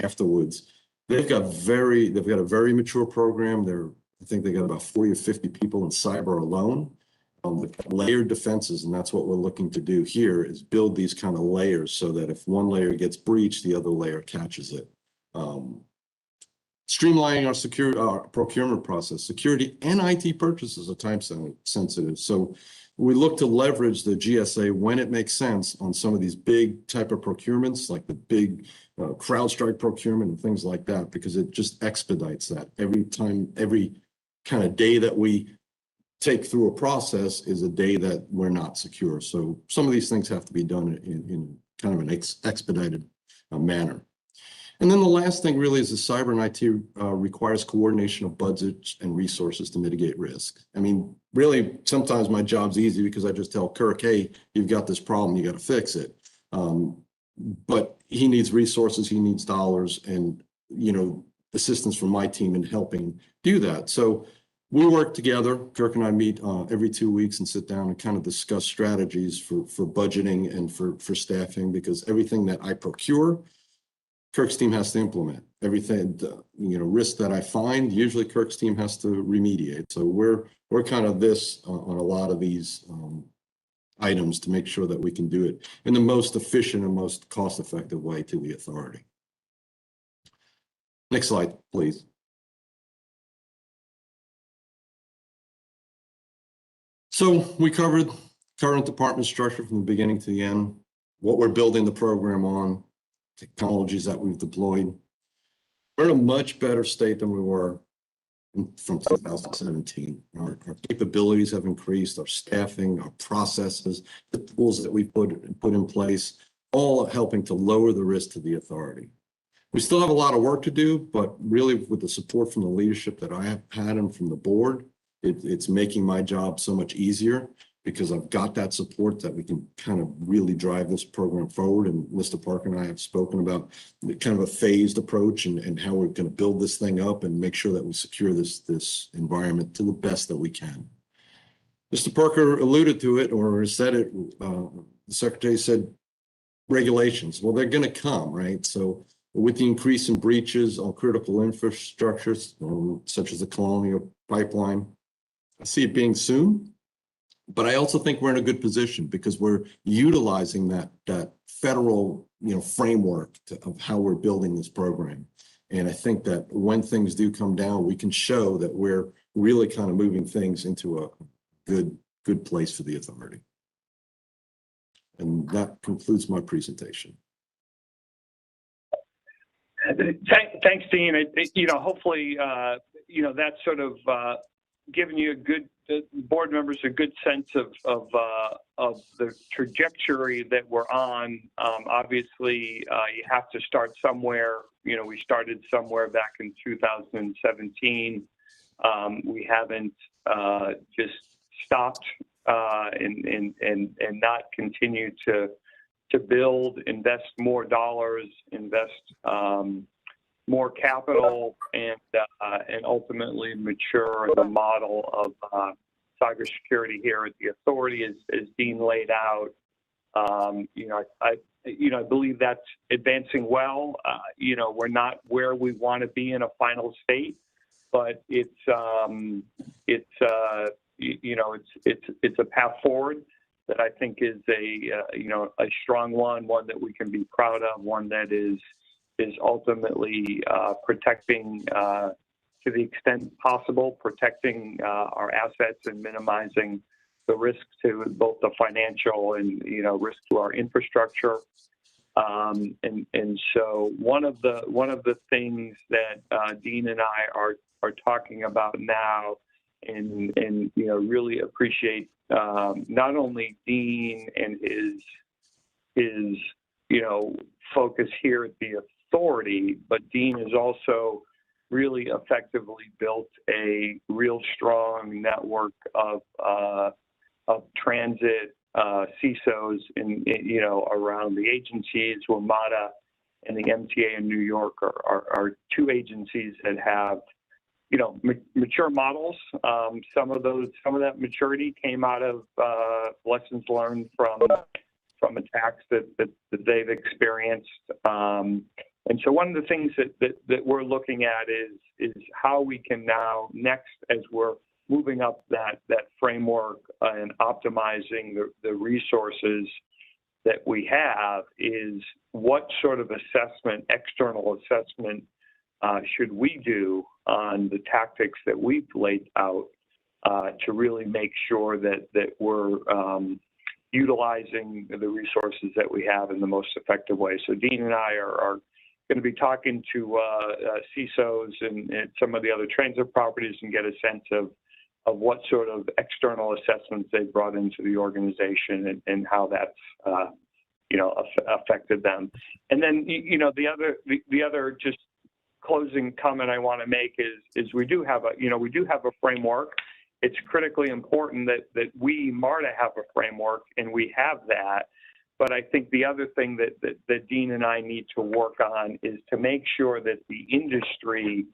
afterwards. They've got a very mature program. I think they got about 40 or 50 people in cyber alone. Layered defenses, and that's what we're looking to do here, is build these kind of layers so that if one layer gets breached, the other layer catches it. Streamlining our procurement process. Security and IT purchases are time sensitive. So we look to leverage the GSA when it makes sense on some of these big type of procurements, like the big CrowdStrike procurement and things like that, because it just expedites that. Every kind of day that we take through a process is a day that we're not secure. So some of these things have to be done in kind of an expedited manner. And then the last thing really is the cyber and IT requires coordination of budgets and resources to mitigate risk. I mean, really, sometimes my job's easy because I just tell Kirk, hey, you've got this problem, you got to fix it. But he needs resources, he needs dollars, and, you know, assistance from my team in helping do that. So we work together. Kirk and I meet every 2 weeks and sit down and kind of discuss strategies for budgeting and for staffing, because everything that I procure, Kirk's team has to implement. Everything, risk that I find, usually Kirk's team has to remediate. So we're kind of this on a lot of these items to make sure that we can do it in the most efficient and most cost-effective way to the authority. Next slide, please. So we covered current department structure from the beginning to the end, what we're building the program on, technologies that we've deployed. We're in a much better state than we were from 2017. Our capabilities have increased, our staffing, our processes, the tools that we put in place, all helping to lower the risk to the authority. We still have a lot of work to do, but really with the support from the leadership that I have had and from the board, it's making my job so much easier, because I've got that support that we can kind of really drive this program forward. And Mr. Parker and I have spoken about kind of a phased approach and how we're going to build this thing up and make sure that we secure this environment to the best that we can. Mr. Parker alluded to it or said it, the Secretary said regulations. Well, they're going to come, right? So with the increase in breaches on critical infrastructures, such as the Colonial Pipeline, I see it being soon. But I also think we're in a good position because we're utilizing that federal framework of how we're building this program. And I think that when things do come down, we can show that we're really kind of moving things into a good place for the authority. And that concludes my presentation. Thanks, Dean. Hopefully, that's sort of giving you the board members a good sense of the trajectory that we're on. Obviously, you have to start somewhere. We started somewhere back in 2017. We haven't just stopped and not continued to build, invest more dollars, invest more capital, and ultimately mature the model of cybersecurity here at the authority, as Dean laid out. I believe that's advancing well. We're not where we want to be in a final state, but it's a path forward that I think is a strong one that we can be proud of, one that is ultimately protecting, to the extent possible, protecting our assets and minimizing the risk to both the financial and risk to our infrastructure. And so one of the things that Dean and I are talking about now and you know, really appreciate not only Dean and his you know, focus here at the authority, but Dean has also really effectively built a real strong network of transit CISOs in you know, around the agencies. Where MARTA and the MTA in New York are two agencies that have, you know, mature models. Some of that maturity came out of lessons learned from attacks that they've experienced. And so one of the things that we're looking at is how we can now next, as we're moving up that framework and optimizing the resources that we have, is what sort of assessment, external assessment, should we do on the tactics that we've laid out to really make sure that we're utilizing the resources that we have in the most effective way. So Dean and I are going to be talking to CISOs and some of the other transit properties and get a sense of what sort of external assessments they've brought into the organization and how that's you know, affected them. And then, you know, the other just closing comment I want to make is we do have a framework. It's critically important that we, MARTA, have a framework, and we have that. But I think the other thing that Dean and I need to work on is to make sure that the industry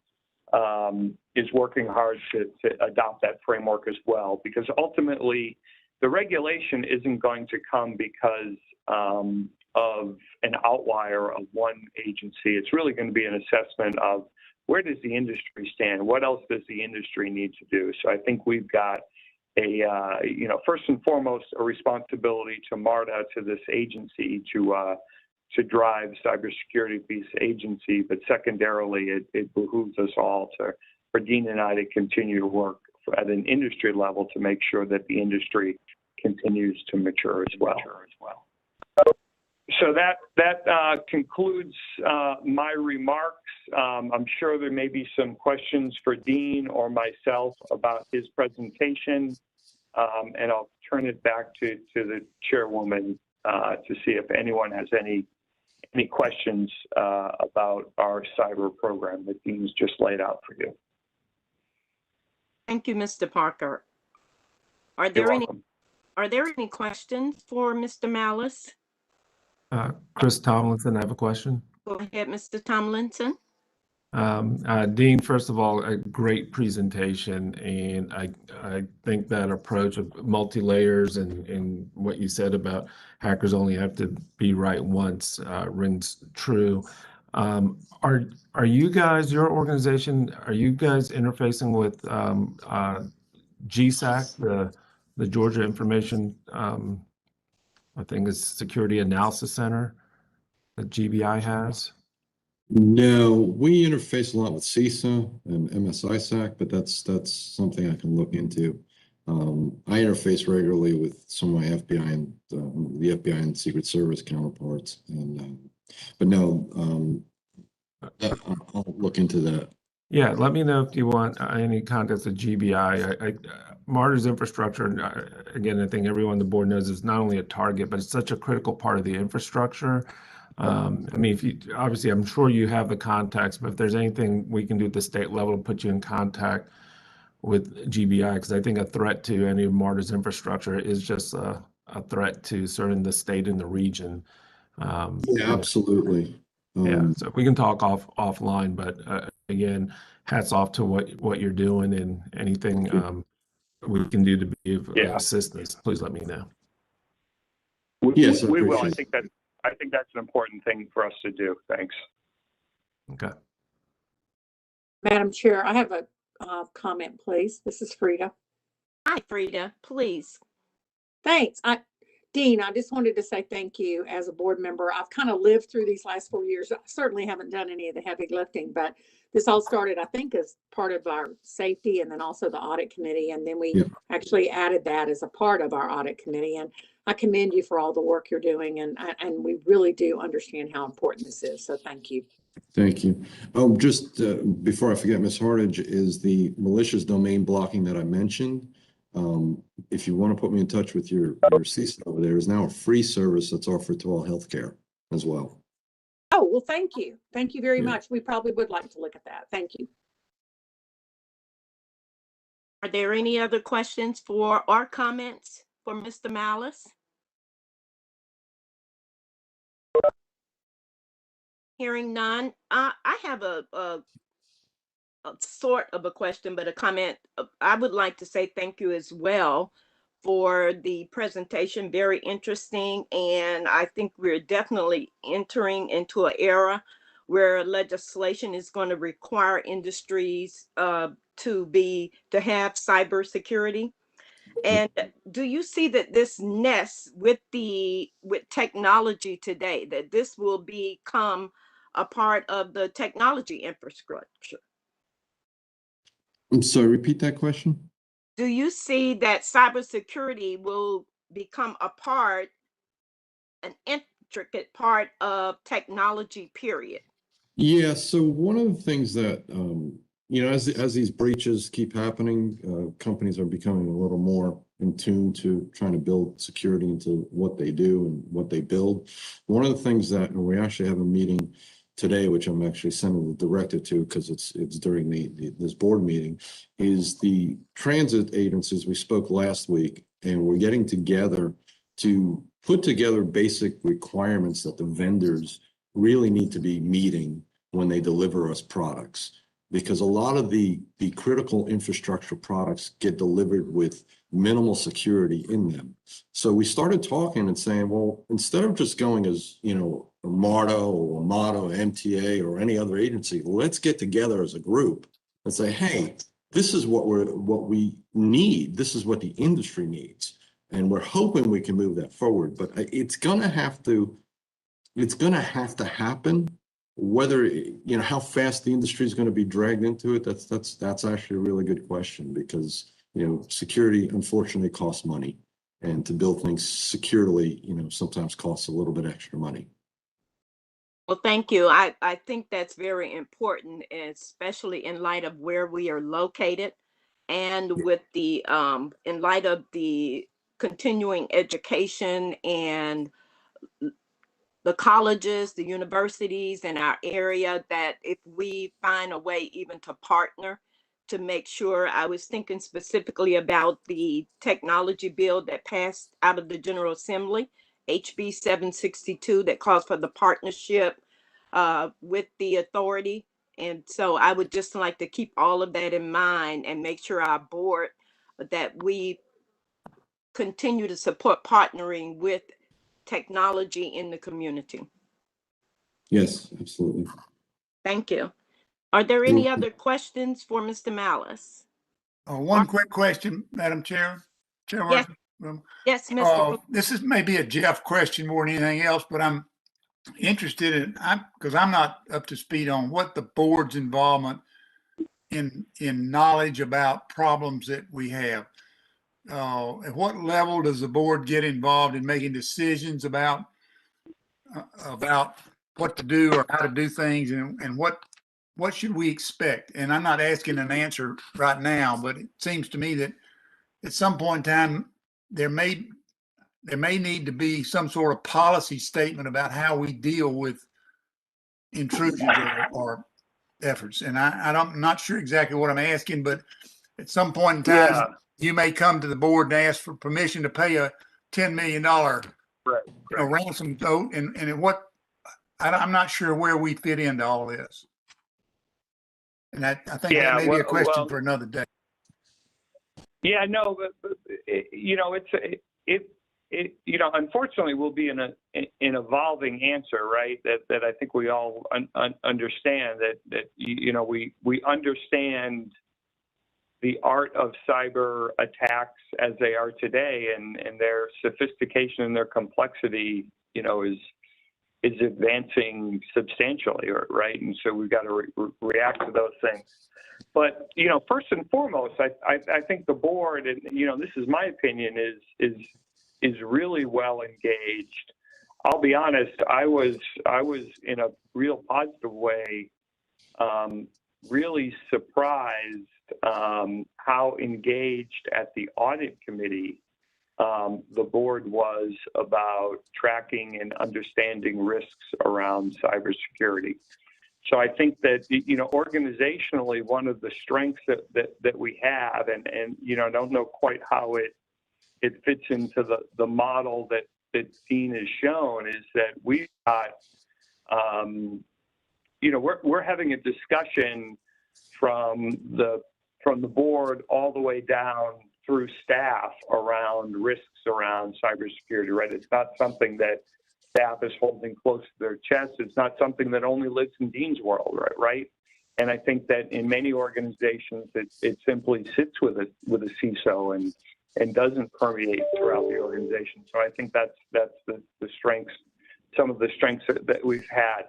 is working hard to adopt that framework as well, because ultimately the regulation isn't going to come because of an outlier of one agency. It's really going to be an assessment of where does the industry stand? What else does the industry need to do? So I think we've got you know, first and foremost, a responsibility to MARTA, to this agency, to drive cybersecurity for this agency, but secondarily, it behooves us all for Dean and I to continue to work at an industry level to make sure that the industry continues to mature as well. So that concludes my remarks. I'm sure there may be some questions for Dean or myself about his presentation, and I'll turn it back to the chairwoman to see if anyone has any questions about our cyber program that Dean's just laid out for you. Thank you, Mr. Parker. Are You're there any questions for Mr. Malice? Chris Tomlinson, I have a question. Go ahead, Mr. Tomlinson. Dean, first of all, a great presentation, and I think that approach of multi-layers and what you said about hackers only have to be right once rings true. Are you guys, your organization, are you guys interfacing with GSAC, the Georgia Information, I think it's Security Analysis Center that GBI has? No, we interface a lot with CISA and MSISAC, but that's something I can look into. I interface regularly with some of my FBI and the FBI and Secret Service counterparts, and but no, I'll look into that. Yeah, let me know if you want any contacts at GBI. MARTA's infrastructure, again, I think everyone on the board knows is not only a target, but it's such a critical part of the infrastructure. I mean, if you, obviously, I'm sure you have the contacts, but if there's anything we can do at the state level to put you in contact with GBI, because I think a threat to any of MARTA's infrastructure is just a threat to certain the state and the region. Yeah, absolutely. Yeah, so we can talk offline, but again, hats off to what you're doing, and anything we can do to be of assistance, please let me know. Yes, we will. I think that's an important thing for us to do. Thanks. Okay. Madam Chair, I have a comment, please. This is Frida. Hi, Frida, please. Thanks. Dean, I just wanted to say thank you as a board member. I've kind of lived through these last 4 years. I certainly haven't done any of the heavy lifting, but this all started, I think, as part of our safety and then also the audit committee. And then we actually added that as a part of our audit committee. And I commend you for all the work you're doing. And we really do understand how important this is. So thank you. Thank you. Just before I forget, Ms. Hartage, is the malicious domain blocking that I mentioned. If you want to put me in touch with your CISO over there, is now a free service that's offered to all healthcare as well. Oh, well, thank you. Thank you very Yeah. much. We probably would like to look at that. Thank you. Are there any other questions or comments for Mr. Malice? Hearing none, I have a sort of a question, but a comment. I would like to say thank you as well for the presentation. Very interesting. And I think we're definitely entering into an era where legislation is going to require industries to have cybersecurity. And do you see that this nests with technology today, that this will become a part of the technology infrastructure? I'm sorry, repeat that question. Do you see that cybersecurity will become an intricate part of technology, period? Yeah, so one of the things that, as these breaches keep happening, companies are becoming a little more in tune to trying to build security into what they do and what they build. One of the things that, and we actually have a meeting today, which I'm actually sending the directive to because it's during this board meeting, is the transit agencies. We spoke last week, and we're getting together to put together basic requirements that the vendors really need to be meeting when they deliver us products, because a lot of the critical infrastructure products get delivered with minimal security in them. So we started talking and saying, well, instead of just going as, a MARTA or a MATA or MTA or any other agency, let's get together as a group and say, hey, this is what we need. This is what the industry needs. And we're hoping we can move that forward, but it's going to have to happen. Whether, how fast the industry is going to be dragged into it, that's actually a really good question, because, security unfortunately costs money, and to build things securely, sometimes costs a little bit extra money. Well, thank you. I think that's very important, especially in light of where we are located and with in light of the continuing education and the colleges, the universities in our area, that if we find a way even to partner to make sure. I was thinking specifically about the technology bill that passed out of the General Assembly, HB 762, that calls for the partnership with the authority. And so I would just like to keep all of that in mind and make sure our board, that we continue to support partnering with technology in the community. Yes, absolutely. Thank you. Are there any other questions for Mr. Malice? One quick question, Madam Chair. Yes. Yes, Mr. This is maybe a Jeff question more than anything else, but I'm interested in, because I'm not up to speed on what the board's involvement in knowledge about problems that we have. At what level does the board get involved in making decisions about what to do or how to do things, and what should we expect? And I'm not asking an answer right now, but it seems to me that at some point in time, there may need to be some sort of policy statement about how we deal with intrusions or efforts. And I'm not sure exactly what I'm asking, but at some point in time, you may come to the board and ask for permission to pay a $10 million ransom note, and I'm not sure where we fit into all this. And I think that may be a question for another day. Yeah, no, but unfortunately, we'll be in an evolving answer, right? That I think we all understand that we understand the art of cyber attacks as they are today, and their sophistication and their complexity, is advancing substantially, right? And so we've got to react to those things. But first and foremost, I think the board, and this is my opinion, is really well engaged I'll be honest, I was in a real positive way, really surprised how engaged at the audit committee the board was about tracking and understanding risks around cybersecurity. So I think that, you know, organizationally, one of the strengths that we have, and you know, I don't know quite how it fits into the model that Dean has shown, is that we've got, you know, we're having a discussion from the board all the way down through staff around risks around cybersecurity, right? It's not something that staff is holding close to their chest. It's not something that only lives in Dean's world, right? And I think that in many organizations, it simply sits with a CISO and doesn't permeate throughout the organization. So I think that's the strengths, some of the strengths that we've had.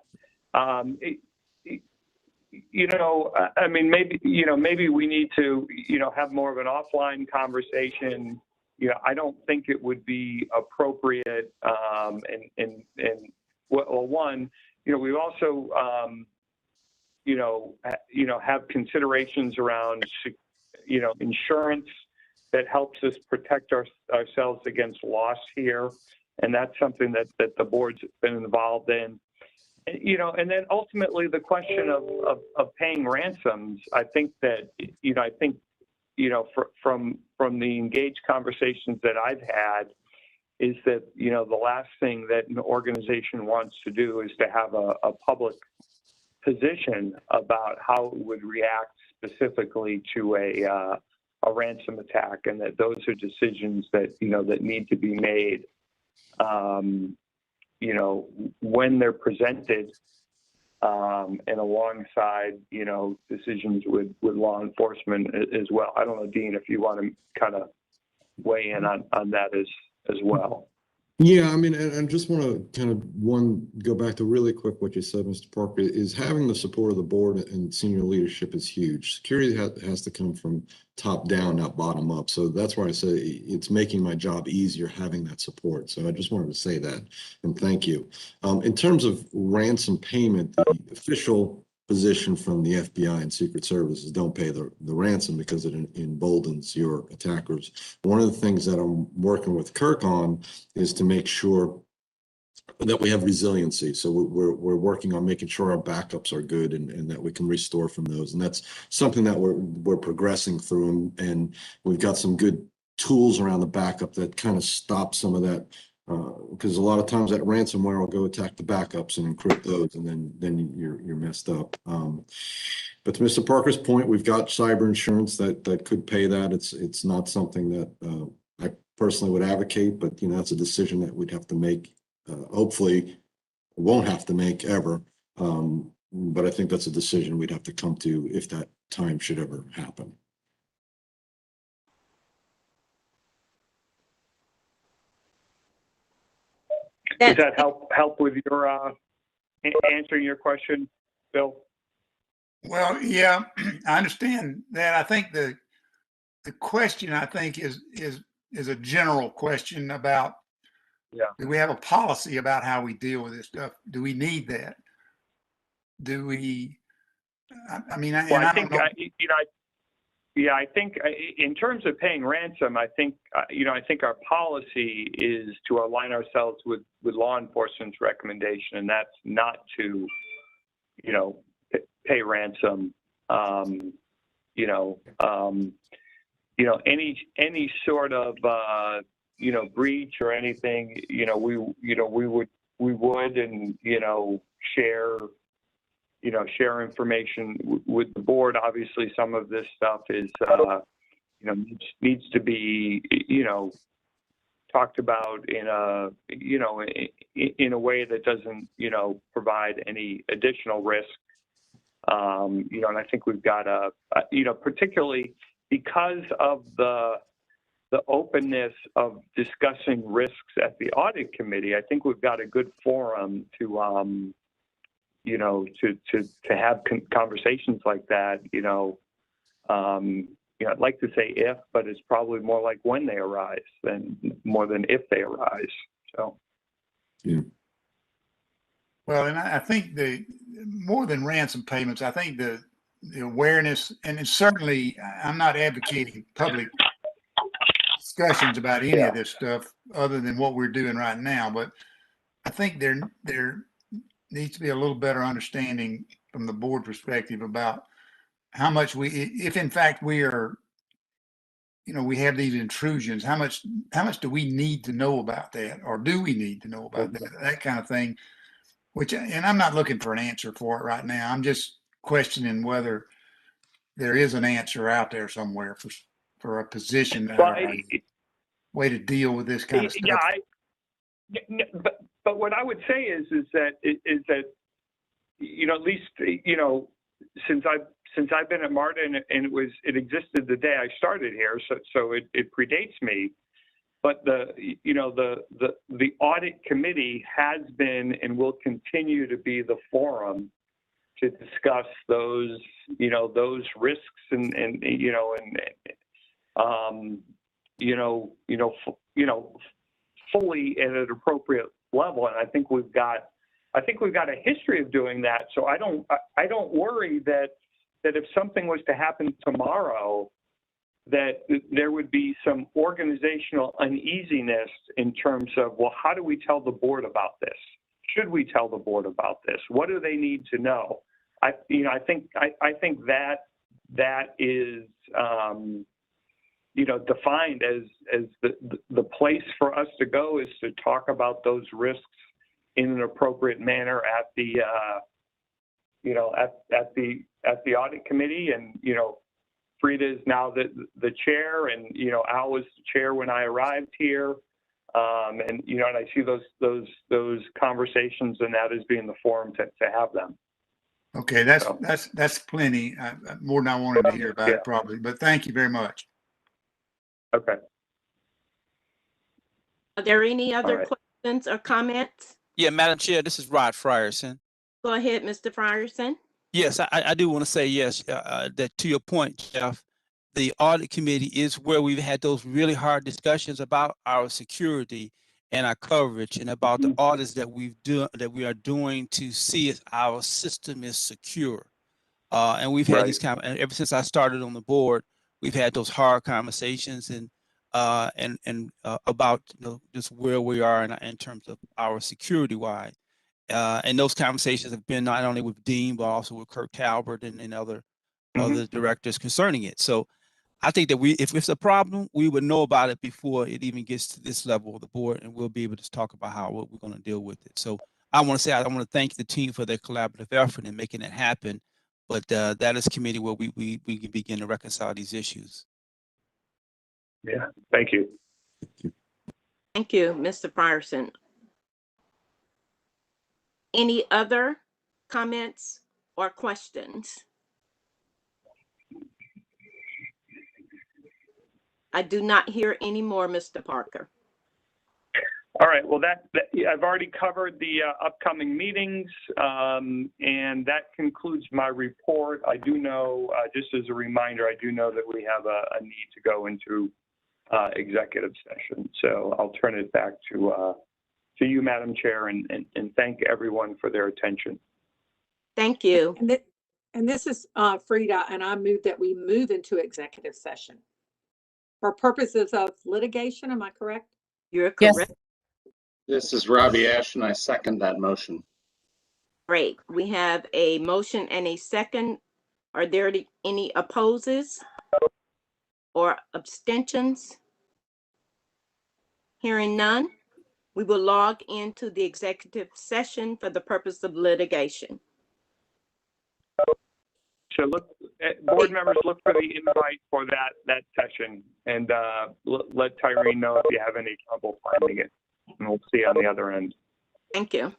You know, I mean, maybe we need to, you know, have more of an offline conversation. You know, I don't think it would be appropriate. And well, one, you know, we also, you know, have considerations around, you know, insurance that helps us protect ourselves against loss here, and that's something that the board's been involved in. You know, and then ultimately the question of paying ransoms. I think that, you know, from the engaged conversations that I've had, is that, you know, the last thing that an organization wants to do is to have a public position about how it would react specifically to a ransom attack, and that those are decisions that, you know, that need to be made, you know, when they're presented, and alongside, you know, decisions with law enforcement as well. I don't know, Dean, if you want to kind of weigh in on that as well. Yeah, I mean, and just want to kind of go back to really quick what you said, Mr. Parker, is having the support of the board and senior leadership is huge. Security has to come from top down, not bottom up. So that's why I say it's making my job easier having that support. So I just wanted to say that, and thank you. In terms of ransom payment, the official position from the FBI and Secret Service is don't pay the ransom, because it emboldens your attackers. One of the things that I'm working with Kirk on is to make sure that we have resiliency. So we're working on making sure our backups are good and that we can restore from those. And that's something that we're progressing through, and we've got some good tools around the backup that kind of stop some of that. Because a lot of times that ransomware will go attack the backups and encrypt those, and then you're messed up. But to Mr. Parker's point, we've got cyber insurance that could pay that. It's not something that I personally would advocate, but you know, that's a decision that we'd have to make. Hopefully, won't have to make ever. But I think that's a decision we'd have to come to if that time should ever happen. Does that help with your answering your question, Bill? Well, yeah, I understand that. I think the question, I think, is a general question about, do we have a policy about how we deal with this stuff? Do we need that? Do we? I mean, well, I think I think in terms of paying ransom, I think I think our policy is to align ourselves with law enforcement's recommendation, and that's not to, pay ransom. Any sort of breach or anything, we would and share information with the board. Obviously, some of this stuff is needs to be talked about in a way that doesn't provide any additional risk. And I think we've got particularly because of the openness of discussing risks at the audit committee, I think we've got a good forum to have conversations like that. I'd like to say if, but it's probably more like when they arise more than if they arise. So, yeah. Well, and I think the more than ransom payments, I think the awareness, and it's certainly, I'm not advocating public discussions about any of this stuff other than what we're doing right now, but I think there needs to be a little better understanding from the board perspective about how much if in fact we are, we have these intrusions, how much do we need to know about that? Or do we need to know about that kind of thing? And I'm not looking for an answer for it right now. I'm just questioning whether there is an answer out there somewhere for a position Well, or a way to deal with this kind of stuff. But what I would say is that at least since I've been at MARTA and it existed the day I started here, so it predates me. But the audit committee has been and will continue to be the forum to discuss those risks and fully at an appropriate level. And I think we've got a history of doing that. So I don't worry that if something was to happen tomorrow, that there would be some organizational uneasiness in terms of, well, how do we tell the board about this? Should we tell the board about this? What do they need to know? I think that is defined as the place for us to go is to talk about those risks in an appropriate manner at the audit committee. And Frida is now the chair, and Al was the chair when I arrived here, and I see those conversations, and that is being the forum to have them. Okay, that's plenty. More than I wanted to hear about it, probably. But thank you very much. Okay. Are there any other questions or comments? Yeah, Madam Chair, this is Rod Frierson. Go ahead, Mr. Frierson. Yes, I do want to say yes, that to your point, Jeff, the audit committee is where we've had those really hard discussions about our security and our coverage and about the audits that we are doing to see if our system is secure. And we've had these and ever since I started on the board, we've had those hard conversations and about just where we are in terms of our security wide. And those conversations have been not only with Dean, but also with Kirk Talbert and other directors concerning it. So I think that if it's a problem, we would know about it before it even gets to this level of the board, and we'll be able to talk about what we're going to deal with it. So I want to thank the team for their collaborative effort in making it happen. But that is a committee where we can begin to reconcile these issues. Yeah, thank you. Thank you, Mr. Frierson. Any other comments or questions? I do not hear any more, Mr. Parker. All right. Well, I've already covered the upcoming meetings, and that concludes my report. I do know, just as a reminder, I do know that we have a need to go into executive session. So I'll turn it back to you, Madam Chair, and thank everyone for their attention. Thank you. And this is Frida, and I move that we move into executive session for purposes of litigation. Am I correct? You're correct. This is Robbie Ash, and I second that motion. Great. We have a motion and a second. Are there any opposes or abstentions? Hearing none, we will log into the executive session for the purpose of litigation. So board members, look for the invite for that session, and let Tyrene know if you have any trouble finding it, and we'll see you on the other end. Thank you.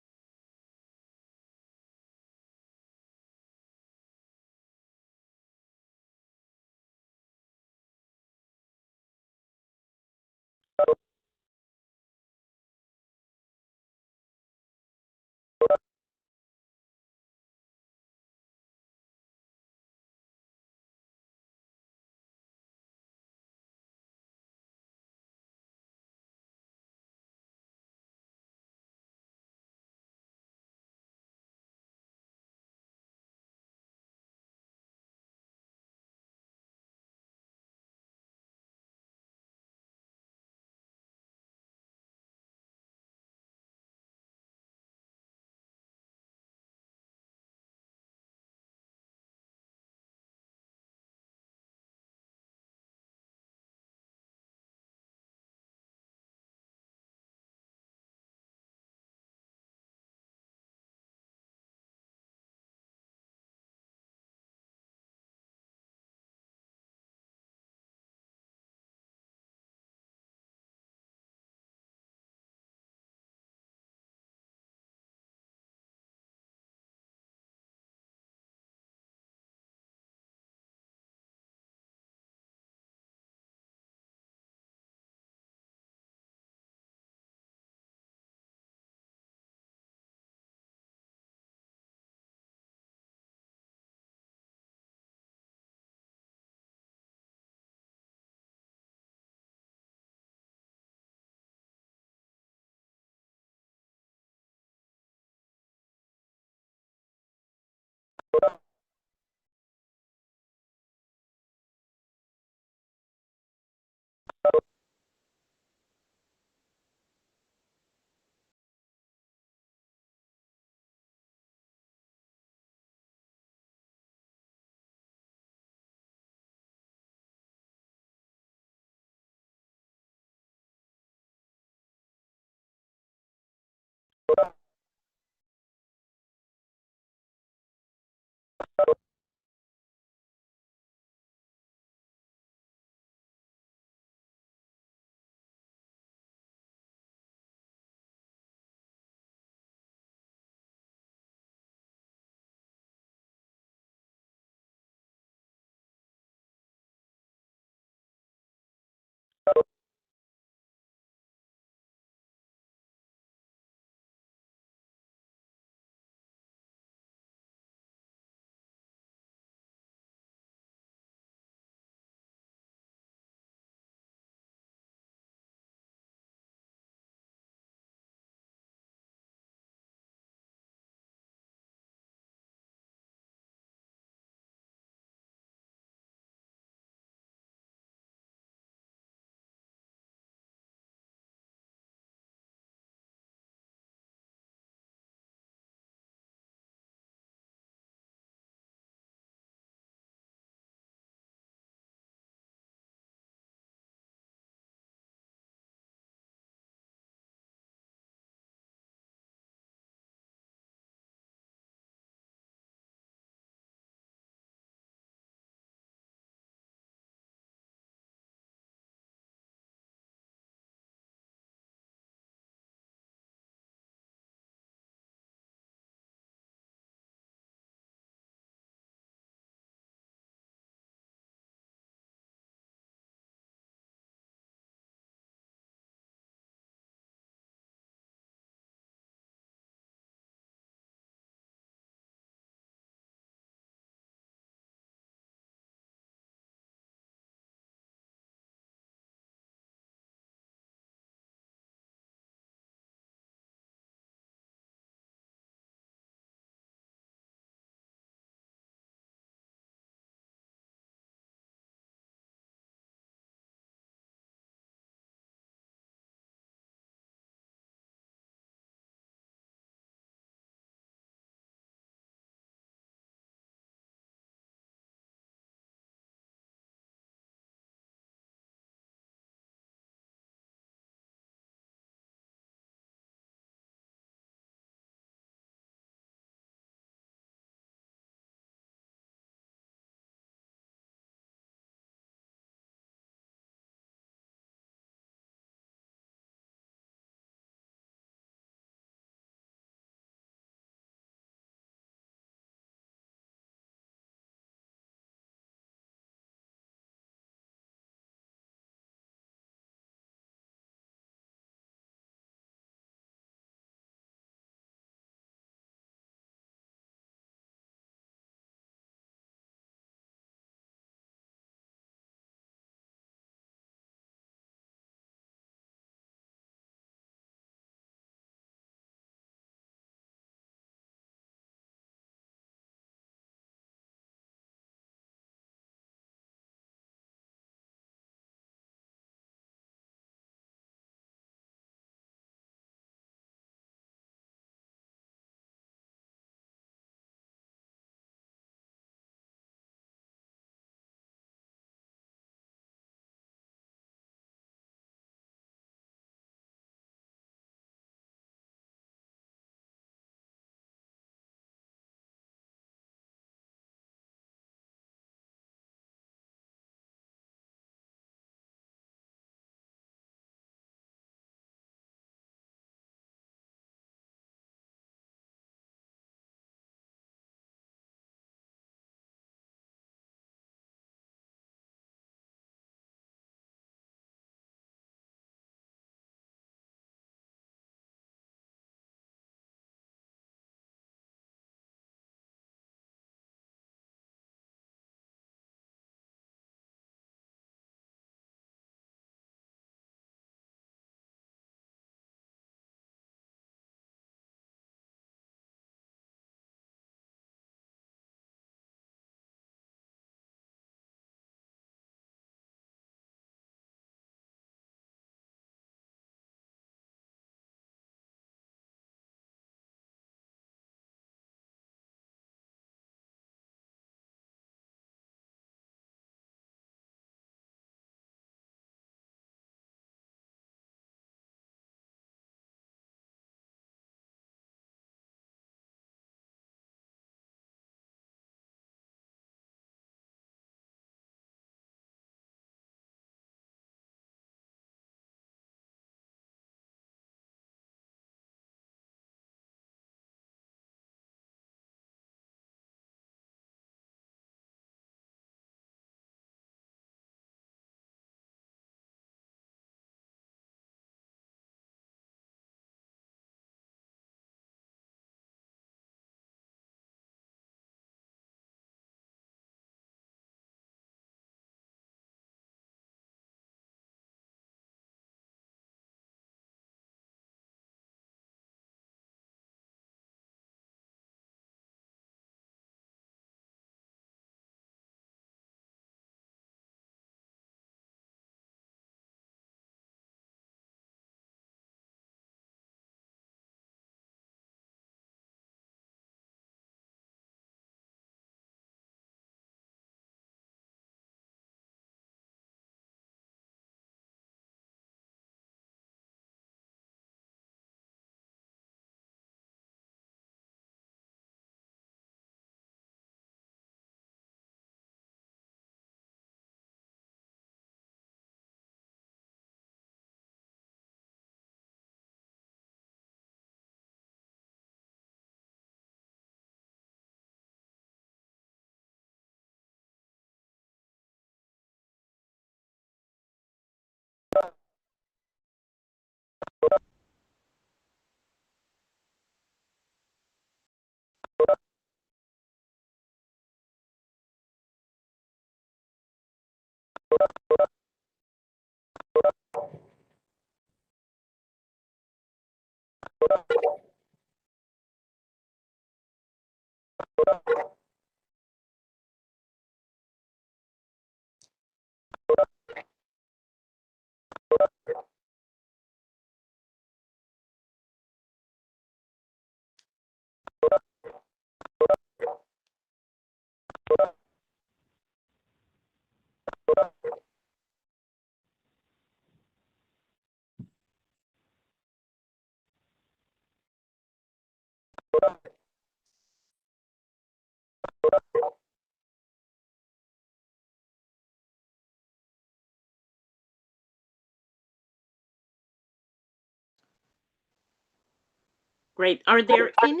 Great. Are there any,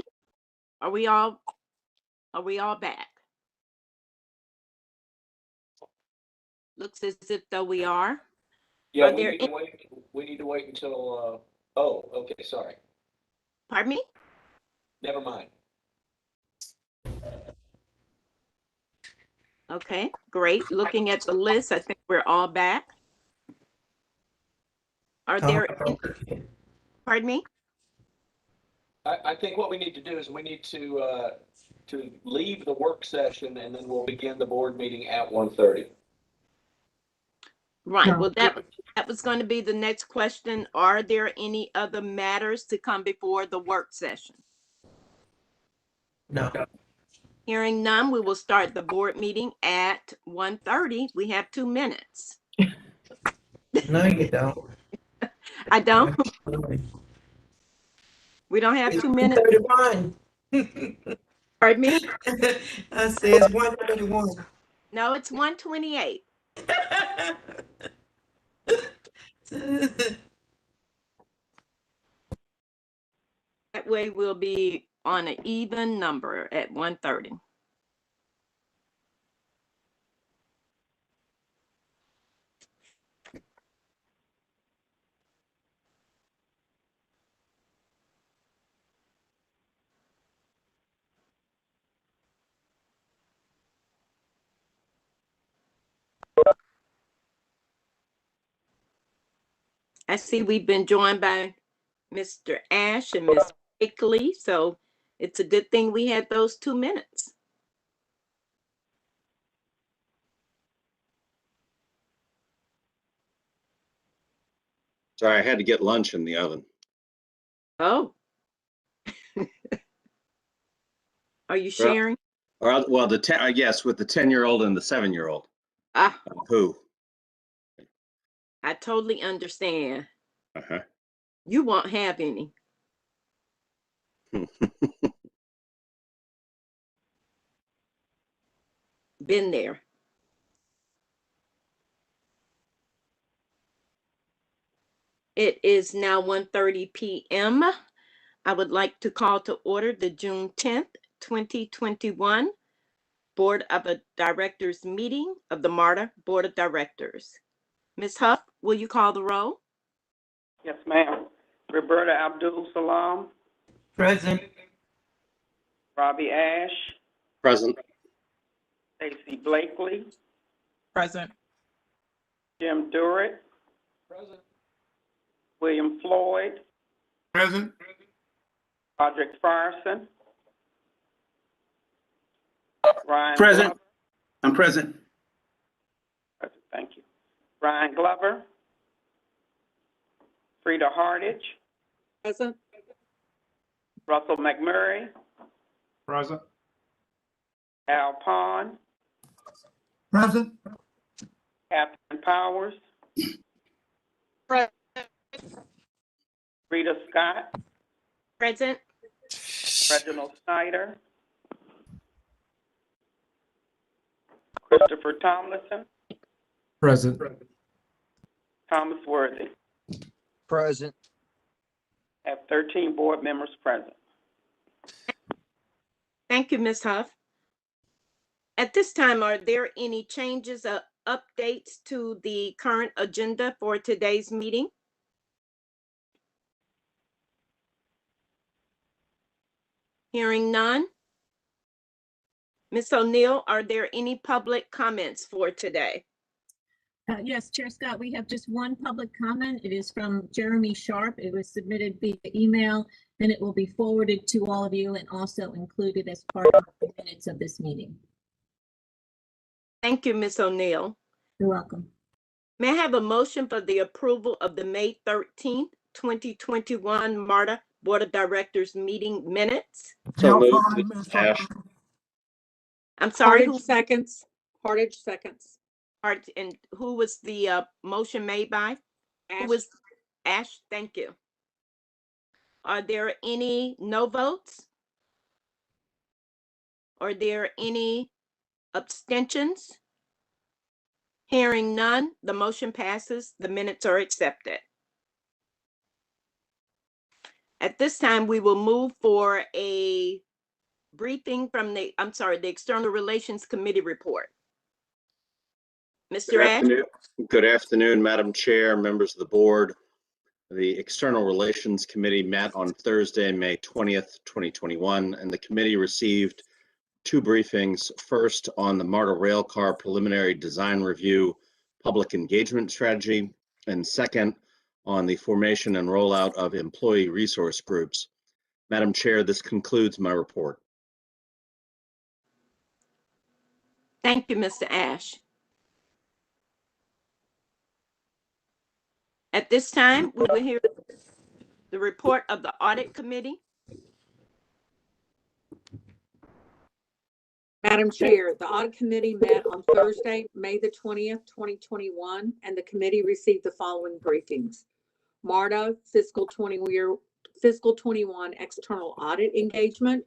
are we all back? Looks as if though we are. Yeah, Are we there need to wait, we need to wait until, oh, okay, sorry, Pardon me? never mind. Okay, great. Looking at the list, I think we're all back. Are there any, pardon me? I think what we need to do is we need to leave the work session and then we'll begin the board meeting at 1:30. Right, well, that was going to be the next question. Are there any other matters to come before the work session? No, Hearing none, we will start the board meeting at 1:30. We have 2 minutes. no, you don't. I don't? We don't have 2 minutes? 1:31. Pardon me? I said it's 1:31. No, it's 1:28. That way we'll be on an even number at 1:30. I see we've been joined by Mr. Ash and Ms. Bickley, so it's a good thing we had those 2 minutes. Sorry, I had to get lunch in the oven. Oh. Are you Well, sharing? Well, yes, with the 10-year-old and the 7-year-old. Ah, Who? I totally understand. Uh-huh. You won't have any. Been there. It is now 1:30 p.m. I would like to call to order the June 10th, 2021 Board of Directors meeting of the MARTA Board of Directors. Ms. Huff, will you call the roll? Yes, ma'am. Roberta Abdul Salam, Present. Robbie Ash, Present. Stacy Blakely, Present. Jim Durrett, Present. William Floyd, Present. Roderick Farson, Ryan Present. Glover. I'm present. Present, thank you. Ryan Glover, Frida Hardage, Present. Russell McMurray, Present. Al Pond, Present. Catherine Powers, Present. Rita Scott, Present. Reginald Snyder, Christopher Tomlinson, Present. Thomas Worthy. Present. Have 13 board members present. Thank you, Ms. Huff. At this time, are there any changes or updates to the current agenda for today's meeting? Hearing none. Ms. O'Neill, are there any public comments for today? Yes, Chair Scott, we have just one public comment. It is from Jeremy Sharp. It was submitted via email, and it will be forwarded to all of you and also included as part of the minutes of this meeting. Thank you, Ms. O'Neill. You're welcome. May I have a motion for the approval of the May 13th, 2021 MARTA Board of Directors meeting minutes? So moved, Fine, Mrs. Ms. Ash. I'm sorry, Hartage seconds. Hartage seconds. and who was the motion made by? Who Ash. was Ash? Thank you. Are there any no votes? Are there any abstentions? Hearing none, the motion passes. The minutes are accepted. At this time, we will move for a briefing from the External Relations Committee report. Mr. Ash? Good afternoon, Madam Chair, members of the board. The External Relations Committee met on Thursday, May 20th, 2021, and the committee received two briefings. First, on the MARTA Railcar Preliminary Design Review Public Engagement Strategy, and second, on the formation and rollout of employee resource groups. Madam Chair, this concludes my report. Thank you, Mr. Ash. At this time, we will hear the report of the Audit Committee. Madam Chair, the Audit Committee met on Thursday, May the 20th, 2021, and the committee received the following briefings. MARTA fiscal 21 external audit engagement,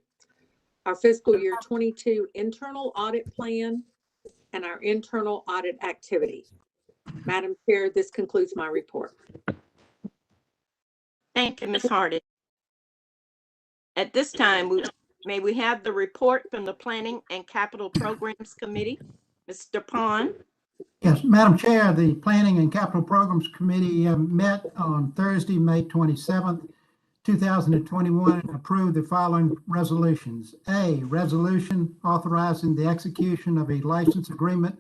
our fiscal year 22 internal audit plan, and our internal audit activity. Madam Chair, this concludes my report. Thank you, Ms. Hardy. At this time, may we have the report from the Planning and Capital Programs Committee? Mr. Pond. Yes, Madam Chair, the Planning and Capital Programs Committee met on Thursday, May 27th, 2021, and approved the following resolutions. A, resolution authorizing the execution of a license agreement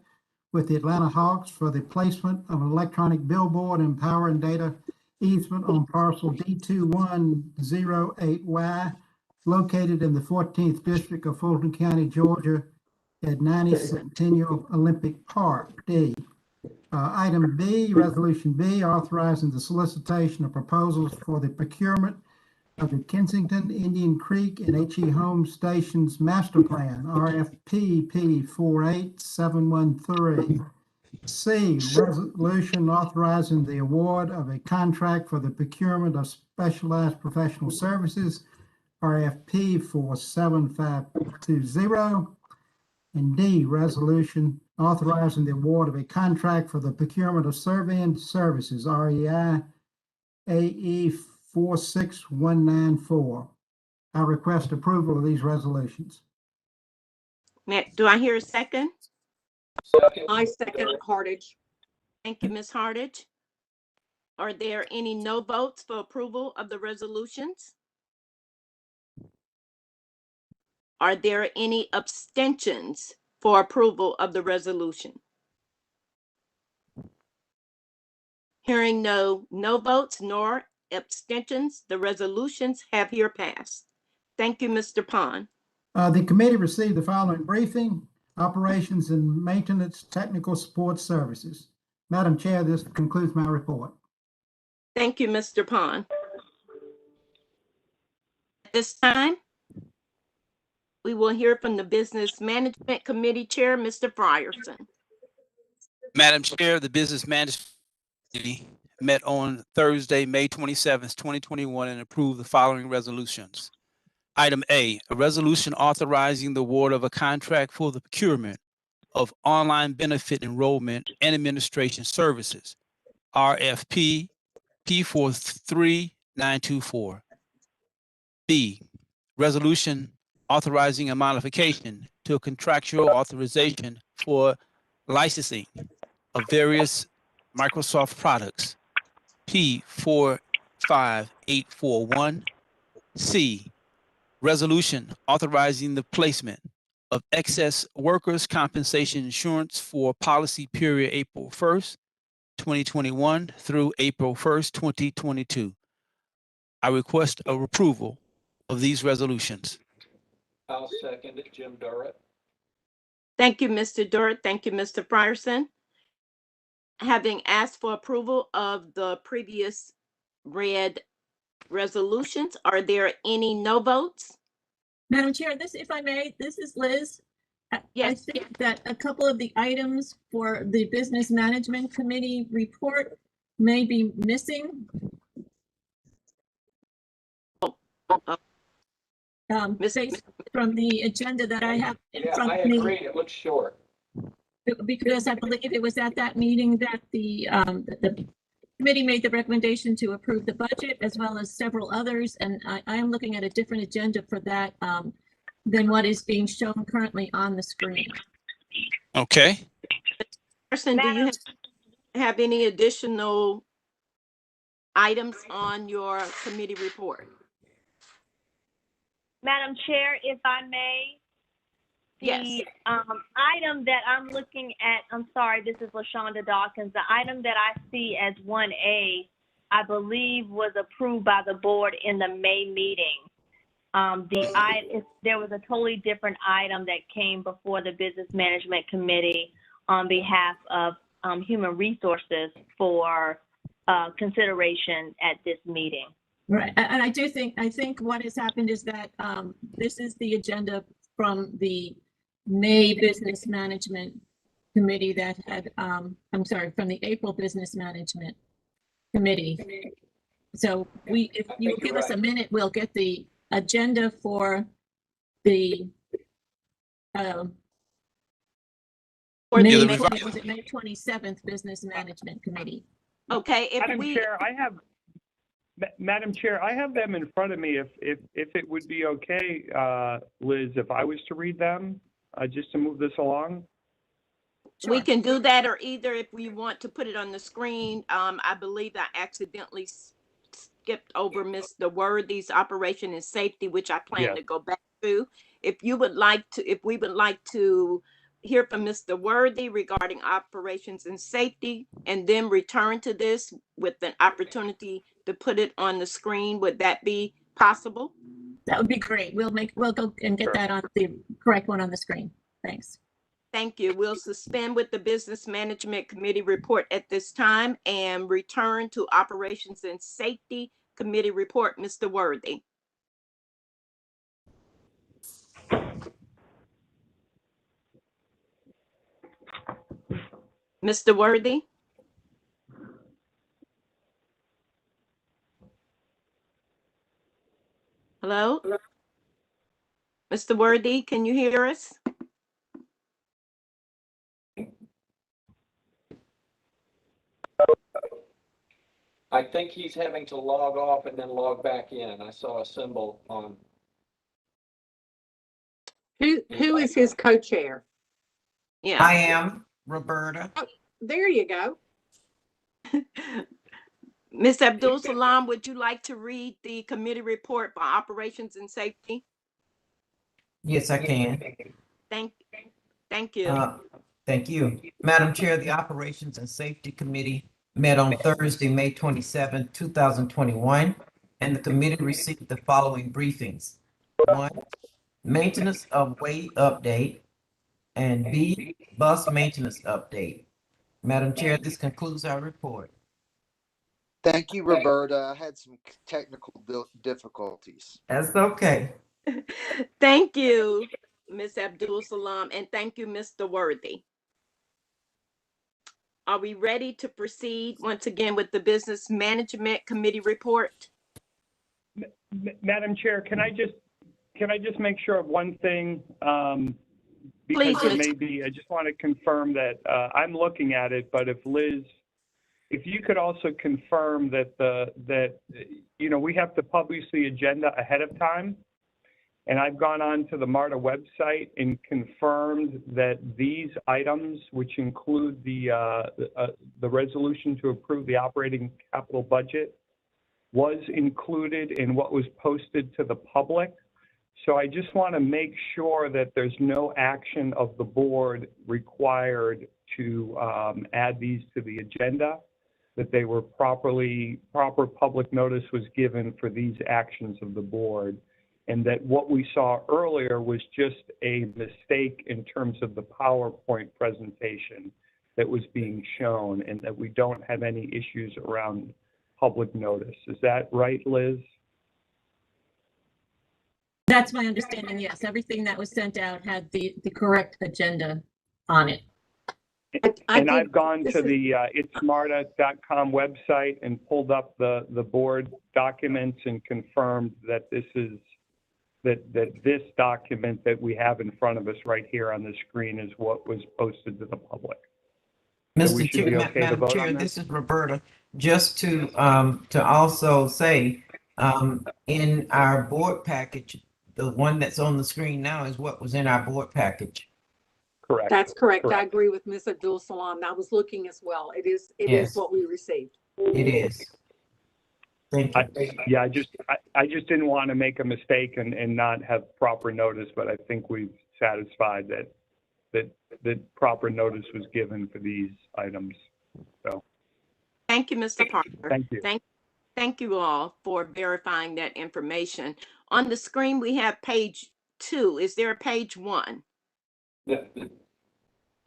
with the Atlanta Hawks for the placement of an electronic billboard and power and data easement on parcel D2108Y located in the 14th District of Fulton County, Georgia at 90th Centennial Olympic Park. D. Item B, Resolution B, authorizing the solicitation of proposals for the procurement of the Kensington, Indian Creek, and H.E. Home Stations Master Plan, RFP P48713. C, resolution authorizing the award of a contract for the procurement of specialized professional services, RFP 47520. And D, resolution authorizing the award of a contract for the procurement of surveying services, REI AE 46194. I request approval of these resolutions. Do I hear a second? I second Hartage. Thank you, Ms. Hartage. Are there any no votes for approval of the resolutions? Are there any abstentions for approval of the resolution? Hearing no votes nor abstentions, the resolutions have here passed. Thank you, Mr. Pond. The committee received the following briefing: Operations and Maintenance Technical Support Services. Madam Chair, this concludes my report. Thank you, Mr. Pond. At this time, we will hear from the Business Management Committee Chair, Mr. Frierson. Madam Chair, the Business Management Committee met on Thursday, May 27th, 2021, and approved the following resolutions. Item A, a resolution authorizing the award of a contract for the procurement of online benefit enrollment and administration services, RFP P43924. B, resolution authorizing a modification to a contractual authorization for licensing of various Microsoft products, P45841. C, resolution authorizing the placement of excess workers' compensation insurance for policy period April 1st, 2021 through April 1st, 2022. I request a approval of these resolutions. I'll second it, Jim Durrett. Thank you, Mr. Durrett. Thank you, Mr. Frierson. Having asked for approval of the previous read resolutions, are there any no votes? Madam Chair, this, if I may, this is Liz. I Yes. think that a couple of the items for the Business Management Committee report may be missing. Based from the agenda that I have in Yeah, front I of me. agree. It looks short. Because I believe it was at that meeting that the committee made the recommendation to approve the budget as well as several others. And I am looking at a different agenda for that than what is being shown currently on the screen. Okay. Person, do you have any additional items on your committee report? Madam Chair, if I may, Yes. item that I'm looking at, I'm sorry, this is LaShonda Dawkins. The item that I see as 1A, I believe was approved by the board in the May meeting. There was a totally different item that came before the Business Management Committee on behalf of Human Resources for consideration at this meeting. Right, and I think what has happened is that this is the agenda from the May Business Management Committee that had, I'm sorry, from the April Business Management Committee. So if you give us a minute, we'll get the agenda for the May 27th Business Management Committee. Okay, Madam Chair, I have them in front of me. If it would be okay, Liz, if I was to read them, just to move this along. Sure. We can do that, or either if we want to put it on the screen. I believe I accidentally skipped over Mr. Worthy's operation and safety, which I plan to go back to. If we would like to hear from Mr. Worthy regarding operations and safety, and then return to this with an opportunity to put it on the screen, would that be possible? That would be great. We'll go and get that on the correct one on the screen. Thanks. Thank you. We'll suspend with the Business Management Committee report at this time and return to Operations and Safety Committee report. Mr. Worthy. Mr. Worthy? Hello? Mr. Worthy, can you hear us? I think he's having to log off and then log back in. I saw a symbol on. Who is his co-chair? Yeah. I am Roberta. Oh, there you go. Ms. Abdul Salam, would you like to read the committee report for operations and safety? Yes, I can. Thank you. Thank you. Madam Chair, the Operations and Safety Committee met on Thursday, May 27, 2021, and the committee received the following briefings. 1, maintenance of way update, and B, bus maintenance update. Madam Chair, this concludes our report. Thank you, Roberta. I had some technical difficulties. That's okay. Thank you, Ms. Abdul Salam, and thank you, Mr. Worthy. Are we ready to proceed once again with the Business Management Committee report? Madam Chair, can I just make sure of one thing? Please. Because it may be, I just want to confirm that I'm looking at it, but if Liz, if you could also confirm that we have to publish the agenda ahead of time. And I've gone on to the MARTA website and confirmed that these items, which include the resolution to approve the operating capital budget, was included in what was posted to the public. So I just want to make sure that there's no action of the board required to add these to the agenda, that they were proper public notice was given for these actions of the board, and that what we saw earlier was just a mistake in terms of the PowerPoint presentation that was being shown, and that we don't have any issues around public notice. Is that right, Liz? That's my understanding, yes. Everything that was sent out had the correct agenda on it. And I've gone to the itsmarta.com website and pulled up the board documents and confirmed that this document that we have in front of us right here on the screen is what was posted to the public. So we Mr. should be Chair, okay to Madam vote Chair, on that? this is Roberta. Just to also say, in our board package, the one that's on the screen now is what was in our board package. Correct. That's correct. I Correct. agree with Ms. Abdul Salam. I was looking as well. It is Yes. what we received. It is. Thank you. I just didn't want to make a mistake and not have proper notice, but I think we've satisfied that proper notice was given for these items. So Thank you, Mr. Parker. thank you. Thank you all for verifying that information. On the screen, we have page 2. Is there a page 1?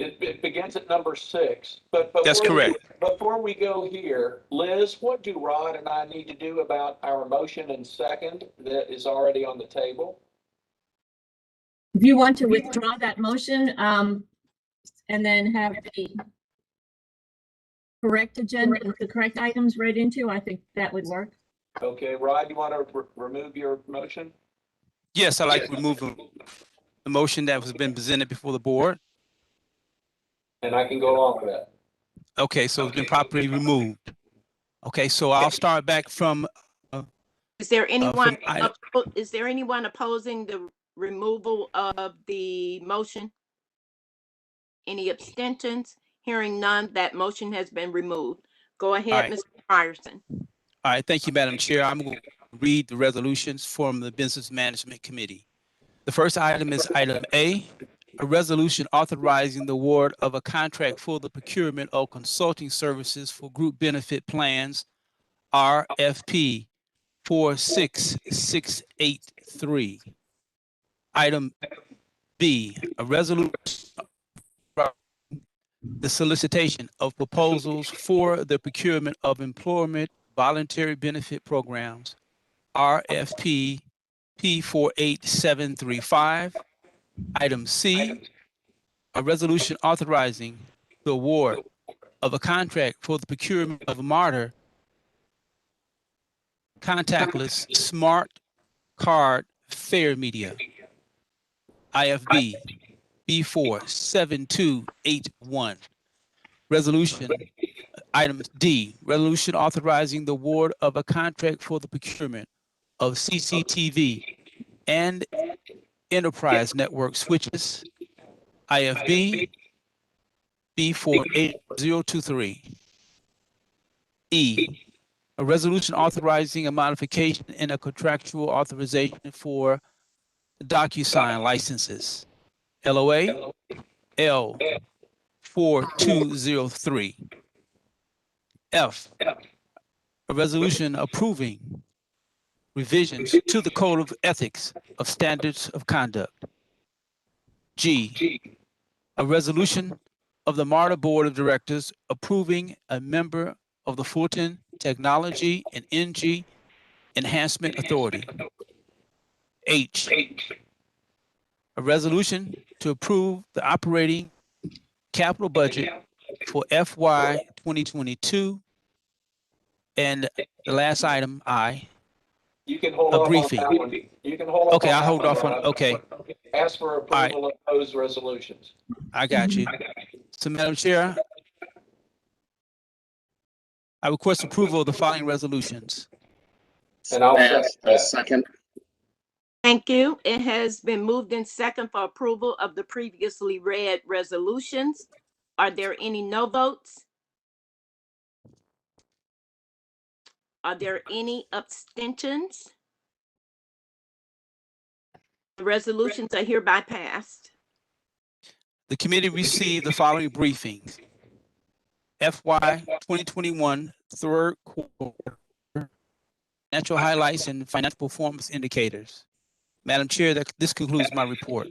It begins at number 6, but That's correct. Before we go here, Liz, what do Rod and I need to do about our motion and second that is already on the table? If you want to withdraw that motion, and then have the correct agenda, the correct items read into, I think that would work. Okay, Rod, you want to remove your motion? Yes, I'd like to remove the motion that has been presented before the board. And I can go along with that. Okay, so it's been properly removed. Okay, so I'll start back from. Is there anyone item- is there anyone opposing the removal of the motion? Any abstentions? Hearing none, that motion has been removed. Go ahead, right. Mr. Ryerson. All right, thank you, Madam Chair. I'm going to read the resolutions from the Business Management Committee. The first item is item A, a resolution authorizing the award of a contract for the procurement of consulting services for group benefit plans, RFP 46683. Item B, a resolution the solicitation of proposals for the procurement of employment voluntary benefit programs, RFP P48735. Item C, a resolution authorizing the award of a contract for the procurement of MARTA contactless smart card fare media, IFB B47281. Resolution, item D, resolution authorizing the award of a contract for the procurement of CCTV and enterprise network switches, IFB B48023. E, a resolution authorizing a modification in a contractual authorization for DocuSign licenses, LOA L4203. F, a resolution approving revisions to the Code of Ethics of Standards of Conduct. G, a resolution of the MARTA Board of Directors approving a member of the Fulton Technology and Energy Enhancement Authority. H, a resolution to approve the operating capital budget for FY 2022. And the last item, I, You can hold a off on briefing. that one. You can hold off. Okay, on I'll that hold one, off on, Rod. okay, Ask for approval of those resolutions. I got you. So Madam Chair, I request approval of the following resolutions. And I'll second. Thank you. It has been moved in second for approval of the previously read resolutions. Are there any no votes? Are there any abstentions? The resolutions are hereby passed. The committee received the following briefings. FY 2021 third quarter financial highlights and financial performance indicators. Madam Chair, this concludes my report.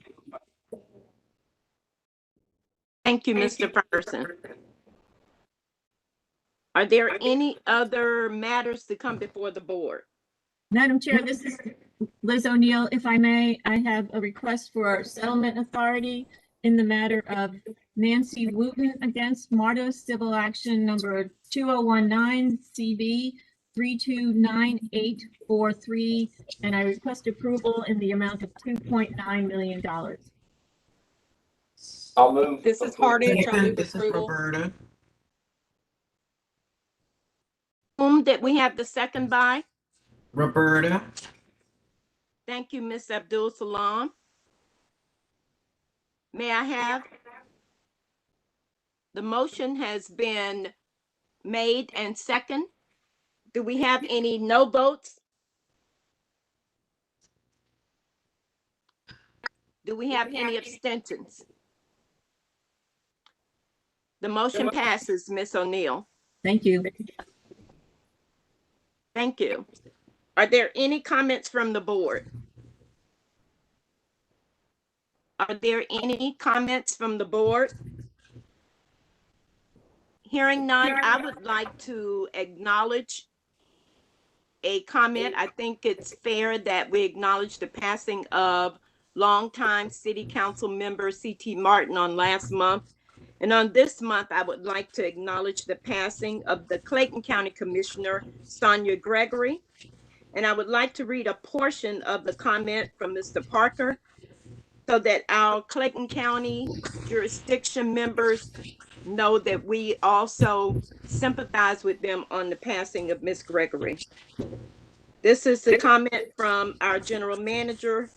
Thank you, Mr. Patterson. Are there any other matters to come before the board? Madam Chair, this is Liz O'Neill. If I may, I have a request for settlement authority in the matter of Nancy Wooten against MARTA civil action number 2019 CB 329843, and I request approval in the amount of $2.9 million. I'll move. This is Hardy. I'll move This is approval. Roberta. Whom did we have the second by? Roberta. Thank you, Ms. Abdul Salam. May I have? The motion has been made and second. Do we have any no votes? Do we have any abstentions? The motion passes, Ms. O'Neill. Thank you. Thank you. Are there any comments from the board? Are there any comments from the board? Hearing none, I would like to acknowledge a comment. I think it's fair that we acknowledge the passing of longtime City Council member C.T. Martin on last month. And on this month, I would like to acknowledge the passing of the Clayton County Commissioner, Sonia Gregory. And I would like to read a portion of the comment from Mr. Parker so that our Clayton County jurisdiction members know that we also sympathize with them on the passing of Ms. Gregory. This is the comment from our general manager.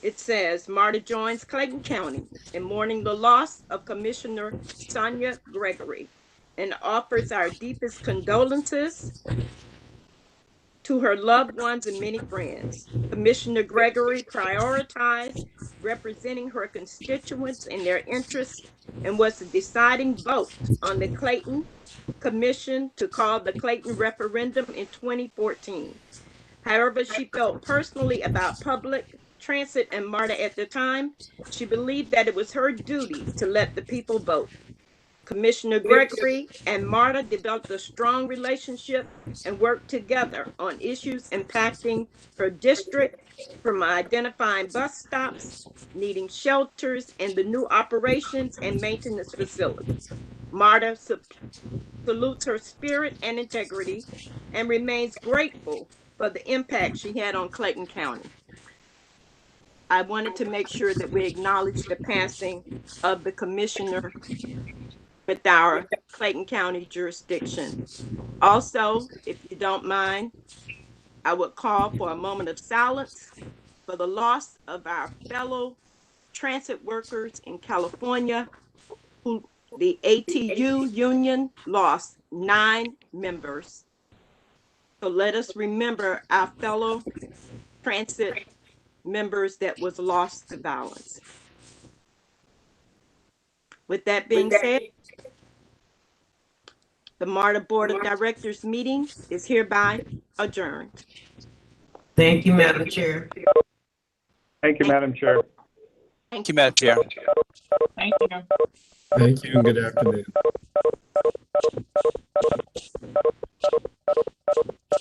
It says, MARTA joins Clayton County in mourning the loss of Commissioner Sonia Gregory and offers our deepest condolences to her loved ones and many friends. Commissioner Gregory prioritized representing her constituents and their interests and was the deciding vote on the Clayton Commission to call the Clayton referendum in 2014. However, she felt personally about public transit and MARTA at the time. She believed that it was her duty to let the people vote. Commissioner Gregory and MARTA developed a strong relationship and worked together on issues impacting her district, from identifying bus stops, needing shelters, and the new operations and maintenance facilities. MARTA salutes her spirit and integrity and remains grateful for the impact she had on Clayton County. I wanted to make sure that we acknowledge the passing of the commissioner with our Clayton County jurisdiction. Also, if you don't mind, I would call for a moment of silence for the loss of our fellow transit workers in California, who the ATU union lost 9 members. So let us remember our fellow transit members that was lost to violence. With that being said, the MARTA Board of Directors meeting is hereby adjourned. Thank you, Madam Chair. Thank you, Madam Chair. Thank you, Madam Chair. Thank you. Thank you and good afternoon.